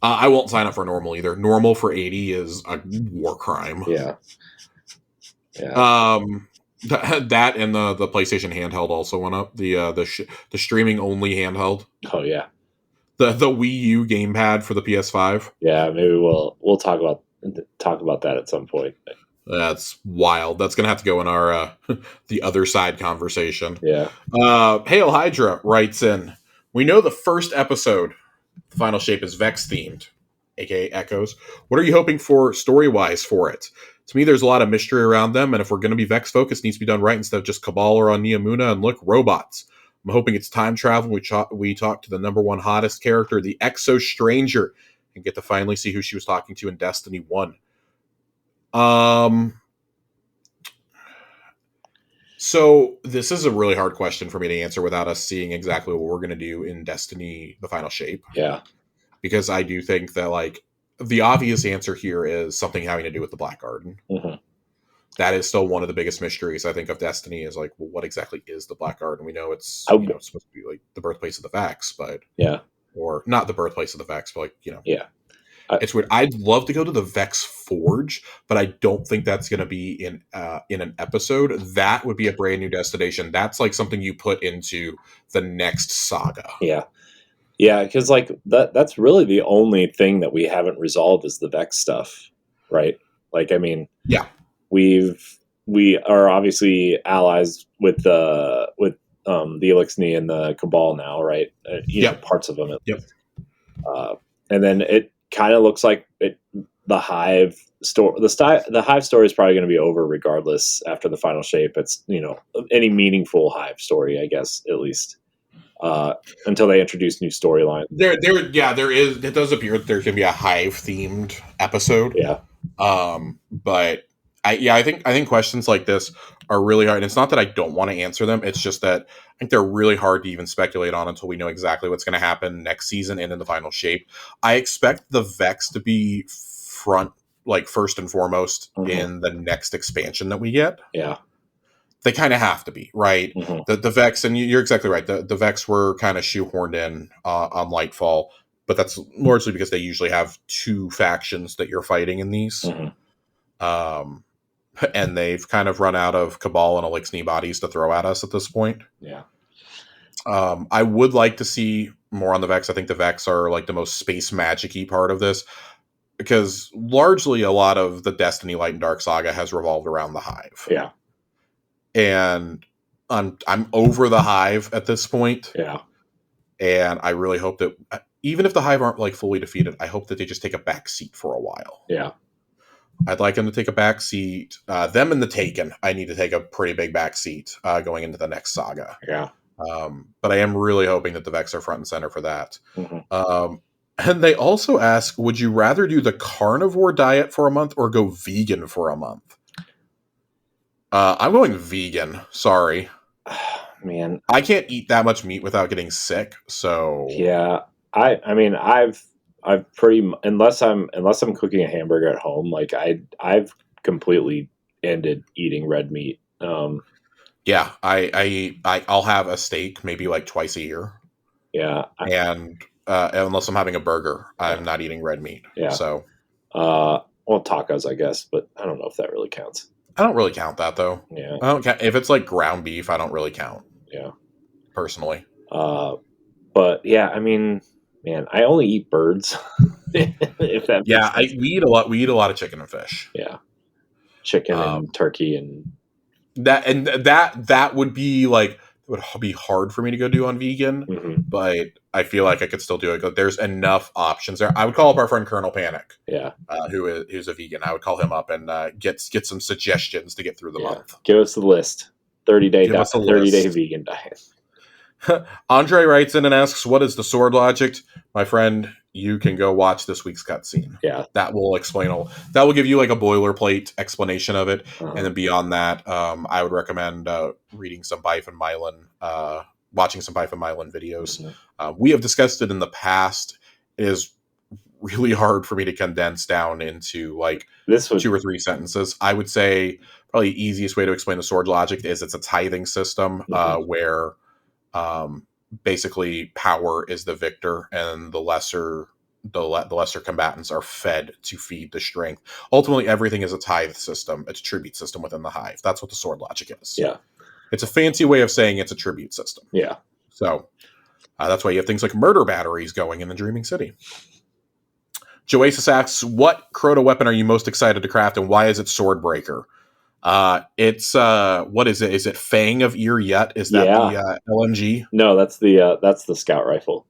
I won't sign up for normal either. Normal for $80 is a war crime. Yeah. That and the PlayStation handheld also went up. The streaming only handheld. Oh yeah. The Wii U gamepad for the PS5. Yeah, maybe we'll talk about that at some point. That's wild. That's gonna have to go in our the other side conversation. Yeah. Hail Hydra writes in. We know the first episode, the final shape, is Vex themed, aka Echoes. What are you hoping for story wise for it? To me, there's a lot of mystery around them, and if we're going to be Vex focused, it needs to be done right instead of just Cabal or on Neomuna and look, robots. I'm hoping it's time travel. We talk to the number one hottest character, the Exo Stranger, and get to finally see who she was talking to in Destiny 1. So this is a really hard question for me to answer without us seeing exactly what we're going to do in Destiny: The Final Shape. Yeah. Because I do think that like the obvious answer here is something having to do with the Black Garden. Mm-hmm. That is still one of the biggest mysteries I think of Destiny is like, well, what exactly is the Black Garden? We know it's supposed to be like the birthplace of the Vex, but or not the birthplace of the Vex, but like it's weird. I'd love to go to the Vex Forge, but I don't think that's going to be in an episode. That would be a brand new destination. That's like something you put into the next saga. Yeah. Yeah, because like that's really the only thing that we haven't resolved is the Vex stuff, right? Like, I mean, we are obviously allies with the Elixni and the Cabal now, right? Parts of them at least. And then it kind of looks like the Hive story. The Hive story is probably going to be over regardless after the Final Shape. It's any meaningful Hive story, I guess, at least. Until they introduce new storylines. There is. It does appear that there can be a Hive themed episode. Yeah. But I think questions like this are really hard. And it's not that I don't want to answer them. It's just that I think they're really hard to even speculate on until we know exactly what's going to happen next season and in the Final Shape. I expect the Vex to be first and foremost in the next expansion that we get. Yeah. They kind of have to be, right? Mm-hmm. The Vex, and you're exactly right. The Vex were kind of shoehorned in on Lightfall, but that's largely because they usually have two factions that you're fighting in these. Mm-hmm. And they've kind of run out of Cabal and Elixni bodies to throw at us at this point. Yeah. I would like to see more on the Vex. I think the Vex are like the most space magic-y part of this, because largely a lot of the Destiny Light and Dark saga has revolved around the Hive. Yeah. And I'm over the Hive at this point. Yeah. And I really hope that even if the Hive aren't like fully defeated, I hope that they just take a back seat for a while. Yeah. I'd like them to take a back seat. Them and the Taken, I need to take a pretty big back seat going into the next saga. Yeah. But I am really hoping that the Vex are front and center for that. Mm-hmm. And they also ask, would you rather do the carnivore diet for a month or go vegan for a month? I'm going vegan. Sorry. Man, I can't eat that much meat without getting sick. So yeah, I mean, I've pretty, unless I'm cooking a hamburger at home, like I've completely ended eating red meat. Yeah, I'll have a steak maybe like twice a year. Yeah, and unless I'm having a burger, I'm not eating red meat. Yeah. So, well, tacos, I guess, but I don't know if that really counts. I don't really count that though. Yeah, I don't count if it's like ground beef. I don't really count. Yeah, personally. But yeah, I mean, man, I only eat birds. If that. We eat a lot. We eat a lot of chicken and fish. Yeah, chicken and turkey and that would be like. Would be hard for me to go do on vegan, but I feel like I could still do it. There's enough options there. I would call up our friend Colonel Panic, who's a vegan. I would call him up and get some suggestions to get through the month. Give us the list. 30-day vegan diet. Andre writes in and asks, "What is the sword logic?" My friend, you can go watch this week's cutscene. Yeah, that will explain all. That will give you like a boilerplate explanation of it, and then beyond that, I would recommend reading some Bife and Mylan, watching some Bife and Mylan videos. We have discussed it in the past. It is really hard for me to condense down into like 2 or 3 sentences. I would say probably the easiest way to explain the sword logic is it's a tithing system where basically power is the victor and the lesser combatants are fed to feed the strength. Ultimately, everything is a tithe system. It's a tribute system within the Hive. That's what the sword logic is. Yeah. It's a fancy way of saying it's a tribute system. Yeah. So that's why you have things like murder batteries going in the Dreaming City. Joasis asks, what Crota weapon are you most excited to craft and why is it Swordbreaker? It's what is it? Is it Fang of Ear Yet? Is that the LMG? No, that's the scout rifle.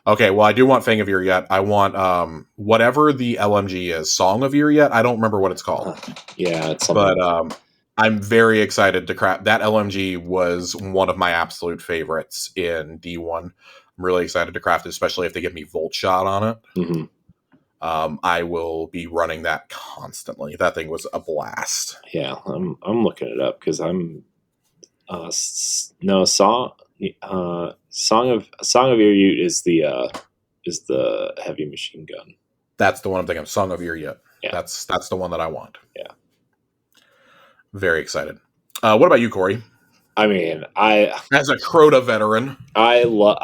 Okay, well I do want Fang of Ear Yet. I want whatever the LMG is, Song of Ear Yet. I don't remember what it's called. Yeah, it's something. But I'm very excited to craft that. LMG was one of my absolute favorites in D1. I'm really excited to craft it, especially if they give me Volt Shot on it. Mm-hmm. I will be running that constantly. That thing was a blast. Yeah, I'm looking it up because I'm No, Song of Uriut is the heavy machine gun. That's the one I'm thinking of. Song of Uriut. Yeah. That's the one that I want. Yeah. Very excited. What about you, Corey? I mean, as a Crota veteran, I love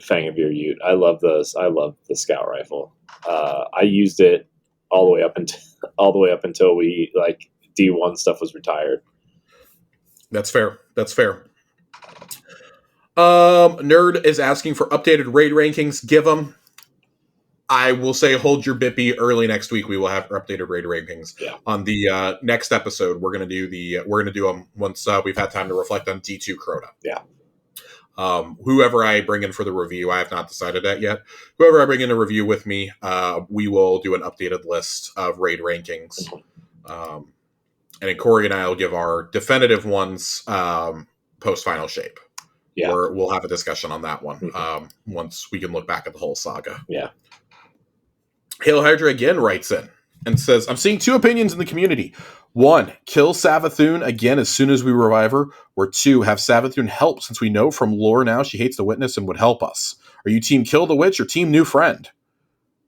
Fang of Uriut. I love the scout rifle. I used it all the way up until we like D1 stuff was retired. That's fair. Nerd is asking for updated raid rankings. Give them. I will say, hold your bippy. Early next week, we will have updated raid rankings. Yeah. On the next episode, we're gonna do them once we've had time to reflect on D2 Crota. Yeah. Whoever I bring in for the review, I have not decided that yet. Whoever I bring in a review with me, we will do an updated list of raid rankings. Mm-hmm. And then Corey and I will give our definitive ones post final shape. Yeah. We'll have a discussion on that one once we can look back at the whole saga. Yeah. Hail Hydra again writes in and says, I'm seeing two opinions in the community. 1, kill Savathun again as soon as we revive her. Or 2, have Savathun help since we know from lore now she hates the Witness and would help us. Are you team kill the witch or team new friend?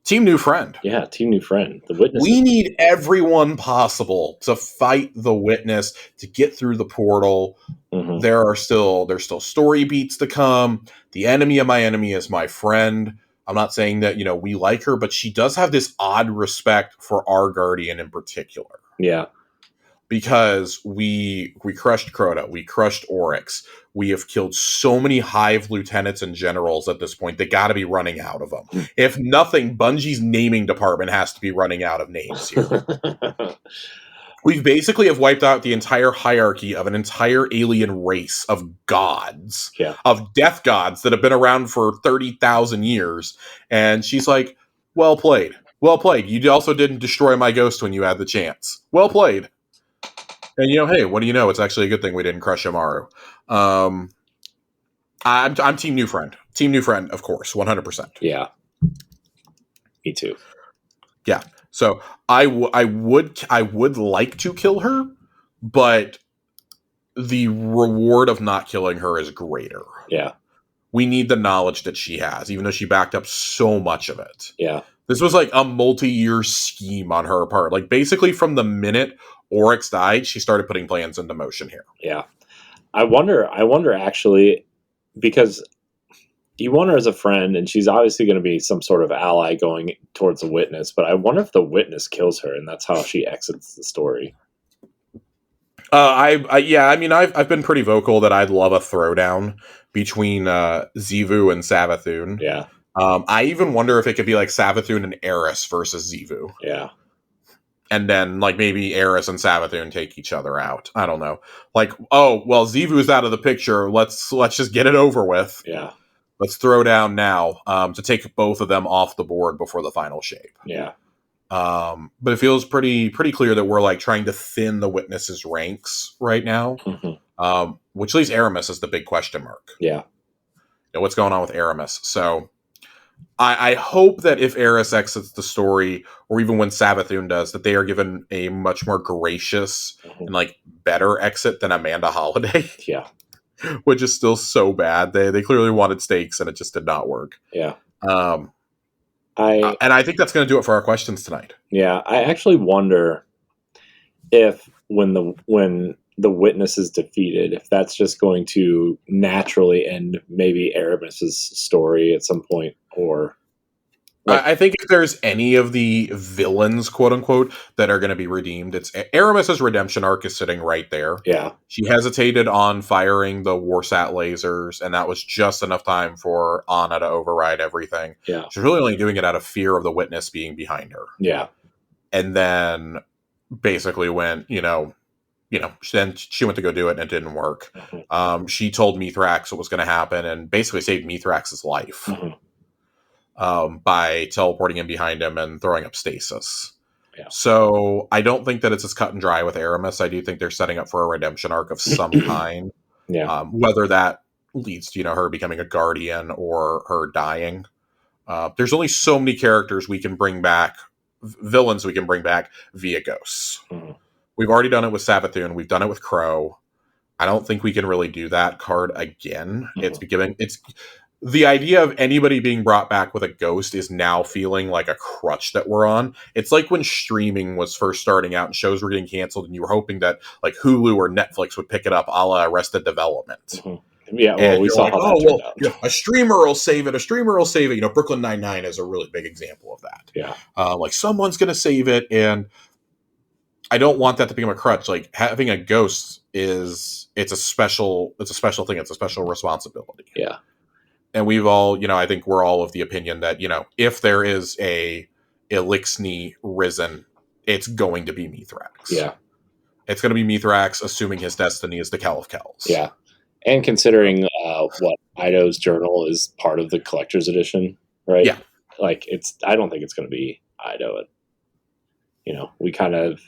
Team new friend. Yeah, team new friend. The Witness. We need everyone possible to fight the Witness, to get through the portal. Mm-hmm. There's still story beats to come. The enemy of my enemy is my friend. I'm not saying that, we like her, but she does have this odd respect for our Guardian in particular. Yeah. Because we crushed Crota, we crushed Oryx, we have killed so many Hive lieutenants and generals at this point, they got to be running out of them. If nothing, Bungie's naming department has to be running out of names here. We basically have wiped out the entire hierarchy of an entire alien race of gods, of death gods that have been around for 30,000 years. And she's like, well played. Well played. You also didn't destroy my ghost when you had the chance. Well played. And, hey, what do you know? It's actually a good thing we didn't crush Amaru. I'm team new friend. Team new friend, of course, 100%. Yeah. Me too. Yeah. So I would like to kill her, but the reward of not killing her is greater. Yeah. We need the knowledge that she has, even though she backed up so much of it. Yeah. This was like a multi-year scheme on her part. Like basically from the minute Oryx died, she started putting plans into motion here. Yeah. I wonder actually, because you want her as a friend, and she's obviously going to be some sort of ally going towards the Witness, but I wonder if the Witness kills her, and that's how she exits the story. I've been pretty vocal that I'd love a throwdown between Xivu and Savathun. Yeah. I even wonder if it could be like Savathun and Eris versus Xivu. Yeah. And then, like, maybe Eris and Savathun take each other out. I don't know. Like, oh, well, Xivu's out of the picture. Let's just get it over with. Yeah. Let's throw down now to take both of them off the board before the final shape. Yeah. But it feels pretty clear that we're, like, trying to thin the Witness's ranks right now. Mm-hmm. Which leaves Aramis as the big question mark. Yeah. What's going on with Aramis? So I hope that if Eris exits the story, or even when Savathun does, that they are given a much more gracious and like better exit than Amanda Holiday. Yeah. Which is still so bad. They clearly wanted stakes and it just did not work. Yeah. And I think that's going to do it for our questions tonight. Yeah. I actually wonder if when the Witness is defeated, if that's just going to naturally end maybe Aramis's story at some point, or I think if there's any of the villains, quote unquote, that are going to be redeemed, it's Aramis's redemption arc is sitting right there. Yeah. She hesitated on firing the Warsat lasers, and that was just enough time for Anna to override everything. Yeah. She's really only doing it out of fear of the Witness being behind her. Yeah. And then basically when, then she went to go do it and it didn't work. Mm-hmm. She told Mithrax what was going to happen and basically saved Mithrax's life. Mm-hmm. By teleporting in behind him and throwing up stasis. Yeah. So I don't think that it's as cut and dry with Aramis. I do think they're setting up for a redemption arc of some kind. Yeah. Whether that leads to, her becoming a guardian or her dying. There's only so many characters we can bring back, villains we can bring back via ghosts. Mm-hmm. We've already done it with Savathun. We've done it with Crow. I don't think we can really do that card again. Mm-hmm. It's the idea of anybody being brought back with a ghost is now feeling like a crutch that we're on. It's like when streaming was first starting out and shows were getting canceled, and you were hoping that like Hulu or Netflix would pick it up, a la Arrested Development. Mm-hmm. Yeah, well, And we you're saw like, how oh that turned out. a streamer will save it. A streamer will save it. You know, Brooklyn Nine-Nine is a really big example of that. Yeah. Like someone's going to save it, and I don't want that to become a crutch. Like having a ghost it's a special thing. It's a special responsibility. Yeah. And we've all, I think we're all of the opinion that, if there is a Elixni risen, it's going to be Mithrax. Yeah. It's going to be Mithrax, assuming his destiny is the Kell of Kells. Yeah. And considering what Ido's journal is part of the collector's edition, right? Yeah. Like I don't think it's going to be Ido. We kind of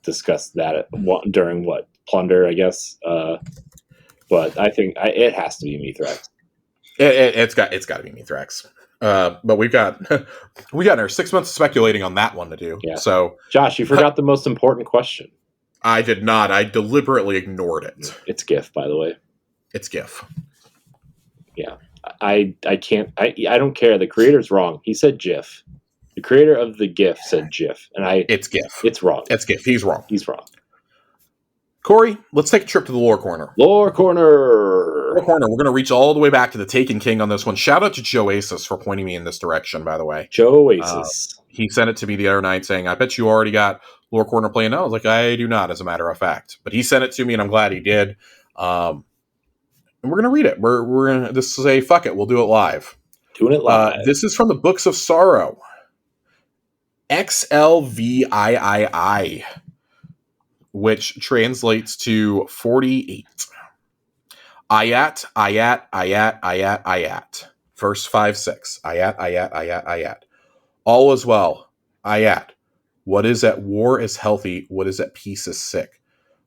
discussed that during Plunder, I guess. But I think it has to be Mithrax. It's got to be Mithrax. But we got our 6 months of speculating on that one to do. Yeah. So, Josh, you forgot the most important question. I did not. I deliberately ignored it. It's GIF, by the way. It's GIF. Yeah. I can't. I don't care. The creator's wrong. He said GIF. The creator of the GIF said GIF, and it's GIF. It's wrong. It's GIF. He's wrong. He's wrong. Corey, let's take a trip to the lore corner. Lore corner. We're going to reach all the way back to the Taken King on this one. Shout out to Joasis for pointing me in this direction, by the way. Joasis. He sent it to me the other night saying, I bet you already got lore corner playing now. I was like, I do not, as a matter of fact. But he sent it to me, and I'm glad he did. And we're going to read it. We're going to say, fuck it, we'll do it live. Doing it live. This is from the Books of Sorrow. XLVIII, which translates to 48. Ayat. Verse 5-6. Ayat. All is well. Ayat. What is at war is healthy. What is at peace is sick.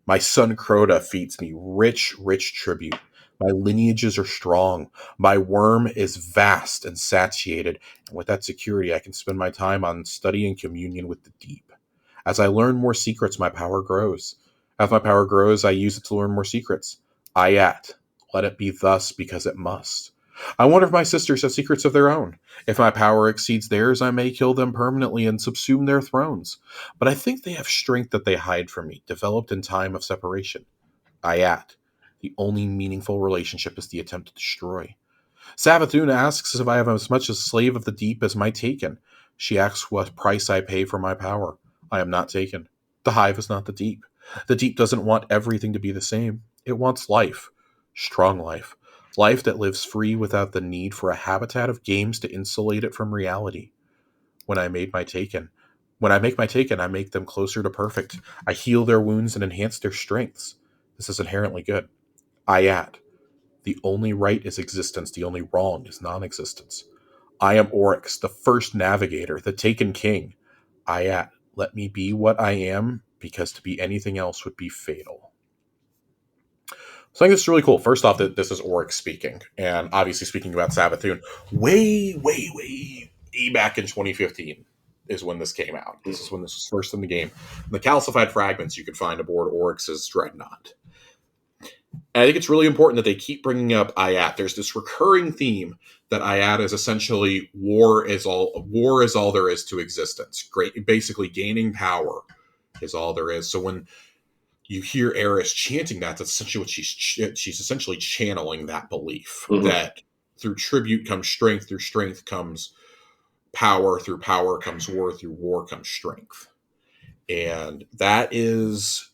My son Crota feeds me rich tribute. My lineages are strong. My worm is vast and satiated. And with that security, I can spend my time on study and communion with the deep. As I learn more secrets, my power grows. As my power grows, I use it to learn more secrets. Ayat. Let it be thus because it must. I wonder if my sisters have secrets of their own. If my power exceeds theirs, I may kill them permanently and subsume their thrones. But I think they have strength that they hide from me, developed in time of separation. Ayat. The only meaningful relationship is the attempt to destroy. Savathun asks if I have as much a slave of the deep as my taken. She asks what price I pay for my power. I am not taken. The hive is not the deep. The deep doesn't want everything to be the same. It wants life. Strong life. Life that lives free without the need for a habitat of games to insulate it from reality. When I make my taken, I make them closer to perfect. I heal their wounds and enhance their strengths. This is inherently good. Ayat. The only right is existence. The only wrong is non-existence. I am Oryx, the first navigator, the Taken King. Ayat. Let me be what I am, because to be anything else would be fatal. So I think this is really cool. First off, that this is Oryx speaking, and obviously speaking about Savathun way back in 2015 is when this came out. This is when this was first in the game. In the calcified fragments you could find aboard Oryx's Dreadnought. And I think it's really important that they keep bringing up Ayat. There's this recurring theme that Ayat is essentially war is all there is to existence. Basically gaining power is all there is. So when you hear Eris chanting that's essentially what she's essentially channeling that belief that through tribute comes strength, through strength comes power, through power comes war, through war comes strength. And that is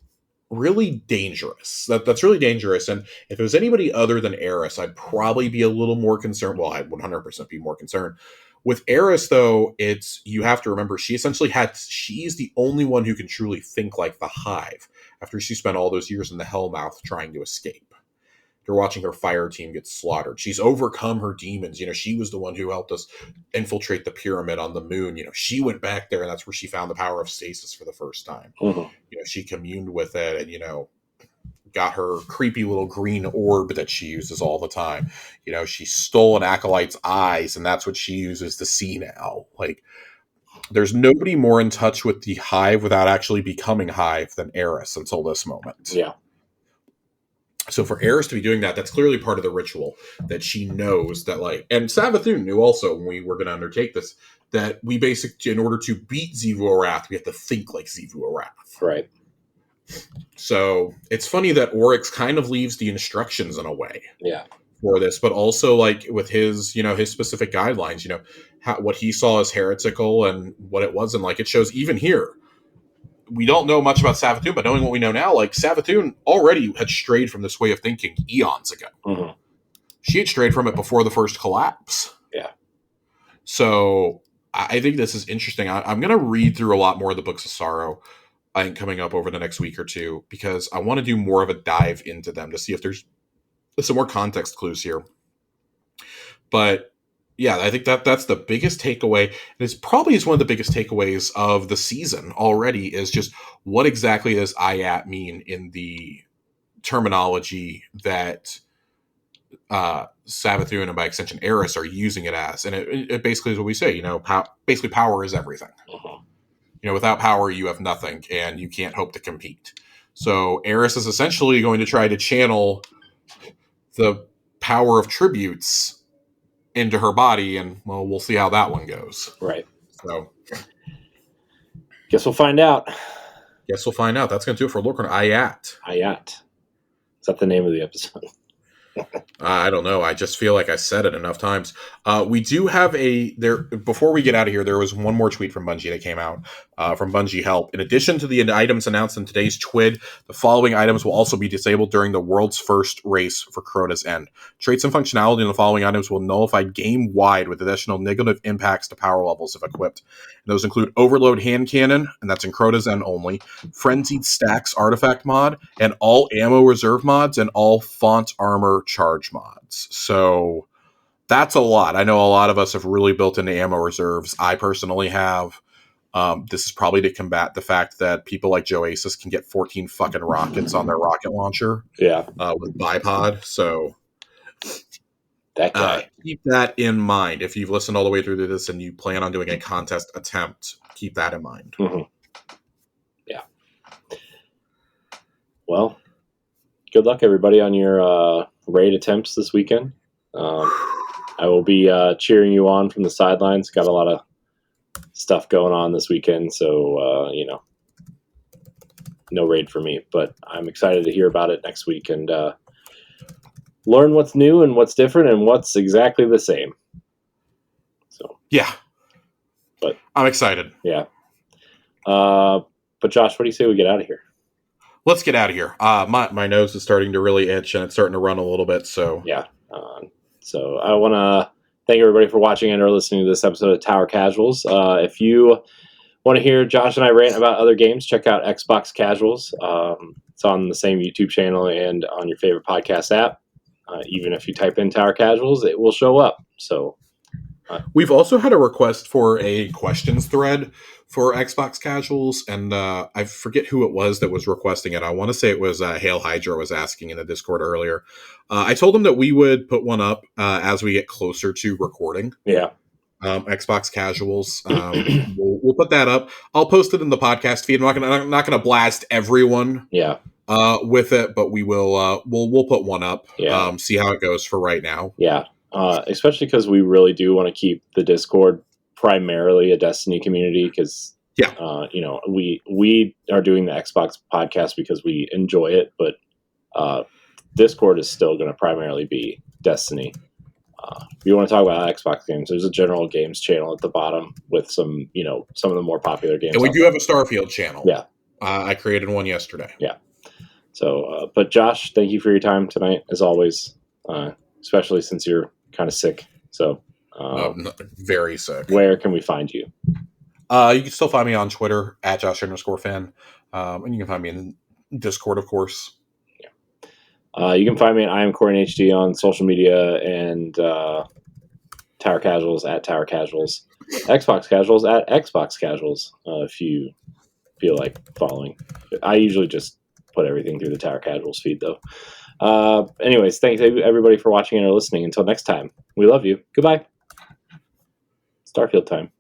really dangerous. That's really dangerous. And if it was anybody other than Eris, I'd probably be a little more concerned. Well, I'd 100% be more concerned. With Eris, though, you have to remember she's the only one who can truly think like the Hive after she spent all those years in the Hellmouth trying to escape. They're watching her fire team get slaughtered. She's overcome her demons. She was the one who helped us infiltrate the pyramid on the moon. She went back there, and that's where she found the power of stasis for the first time. She communed with it and, got her creepy little green orb that she uses all the time. She stole an acolyte's eyes, and that's what she uses to see now. Like, There's nobody more in touch with the Hive without actually becoming Hive than Eris until this moment. Yeah. So for Eris to be doing that, that's clearly part of the ritual that she knows that, like, and Savathun knew also when we were going to undertake this, that we basically, in order to beat Xivu Arath, we have to think like Xivu Arath. Right. So it's funny that Oryx kind of leaves the instructions in a way. Yeah. For this, but also like with his, his specific guidelines, what he saw as heretical and what it wasn't. Like it shows even here, we don't know much about Savathun, but knowing what we know now, like Savathun already had strayed from this way of thinking eons ago. Mm-hmm. She had strayed from it before the first collapse. Yeah. So I think this is interesting. I'm going to read through a lot more of the Books of Sorrow, I think, coming up over the next week or two, because I want to do more of a dive into them to see if there's some more context clues here. But yeah, I think that's the biggest takeaway. And it's probably one of the biggest takeaways of the season already, is just what exactly does Ayat mean in the terminology that Savathun and by extension Eris are using it as. And it basically is what we say, basically power is everything. Mm-hmm. Without power, you have nothing and you can't hope to compete. So Eris is essentially going to try to channel the power of tributes into her body, and well, we'll see how that one goes. Right. So, guess we'll find out. That's going to do it for Lore Corner. Ayat. Is that the name of the episode? I don't know. I just feel like I said it enough times. We do have before we get out of here, there was one more tweet from Bungie that came out from Bungie Help. In addition to the items announced in today's TWID, the following items will also be disabled during the world's first race for Crota's End. Traits and functionality in the following items will nullify game-wide with additional negative impacts to power levels if equipped. And those include Overload Hand Cannon, and that's in Crota's End only, Frenzied Stacks Artifact mod, and all Ammo Reserve mods, and all Font Armor Charge mods. So that's a lot. I know a lot of us have really built into ammo reserves. I personally have. This is probably to combat the fact that people like Joe Aces can get 14 fucking rockets on their rocket launcher. Yeah. With bipod. So that guy. Keep that in mind. If you've listened all the way through to this and you plan on doing a contest attempt, keep that in mind. Mm-hmm. Yeah. Well, good luck, everybody, on your raid attempts this weekend. I will be cheering you on from the sidelines. Got a lot of stuff going on this weekend, so no raid for me. But I'm excited to hear about it next week and learn what's new and what's different and what's exactly the same. So yeah, but I'm excited. Yeah. But Josh, what do you say we get out of here? Let's get out of here. My nose is starting to really itch and it's starting to run a little bit. So yeah. So I want to thank everybody for watching and or listening to this episode of Tower Casuals. If you want to hear Josh and I rant about other games, check out Xbox Casuals. It's on the same YouTube channel and on your favorite podcast app. Even if you type in Tower Casuals, it will show up. So we've also had a request for a questions thread for Xbox Casuals, and I forget who it was that was requesting it. I want to say it was Hail Hydra was asking in the Discord earlier. I told him that we would put one up as we get closer to recording. Yeah. Xbox Casuals. We'll put that up. I'll post it in the podcast feed. I'm not gonna blast everyone. Yeah. With it, but we will. We'll put one up. Yeah. See how it goes for right now. Yeah. Especially because we really do want to keep the Discord primarily a Destiny community because we are doing the Xbox podcast because we enjoy it, but Discord is still going to primarily be Destiny. If you want to talk about Xbox games, there's a general games channel at the bottom with some of the more popular games. And we do have a Starfield channel. Yeah. I created one yesterday. Yeah. So, but Josh, thank you for your time tonight, as always, especially since you're kind of sick. So, very sick. Where can we find you? You can still find me on Twitter at Josh_fan. And you can find me in Discord, of course. Yeah. You can find me at I am Corey HD on social media and Tower Casuals at Tower Casuals, Xbox Casuals at Xbox Casuals. If you feel like following, I usually just put everything through the Tower Casuals feed, though. Anyways, thanks everybody for watching and or listening. Until next time, we love you. Goodbye. Starfield time.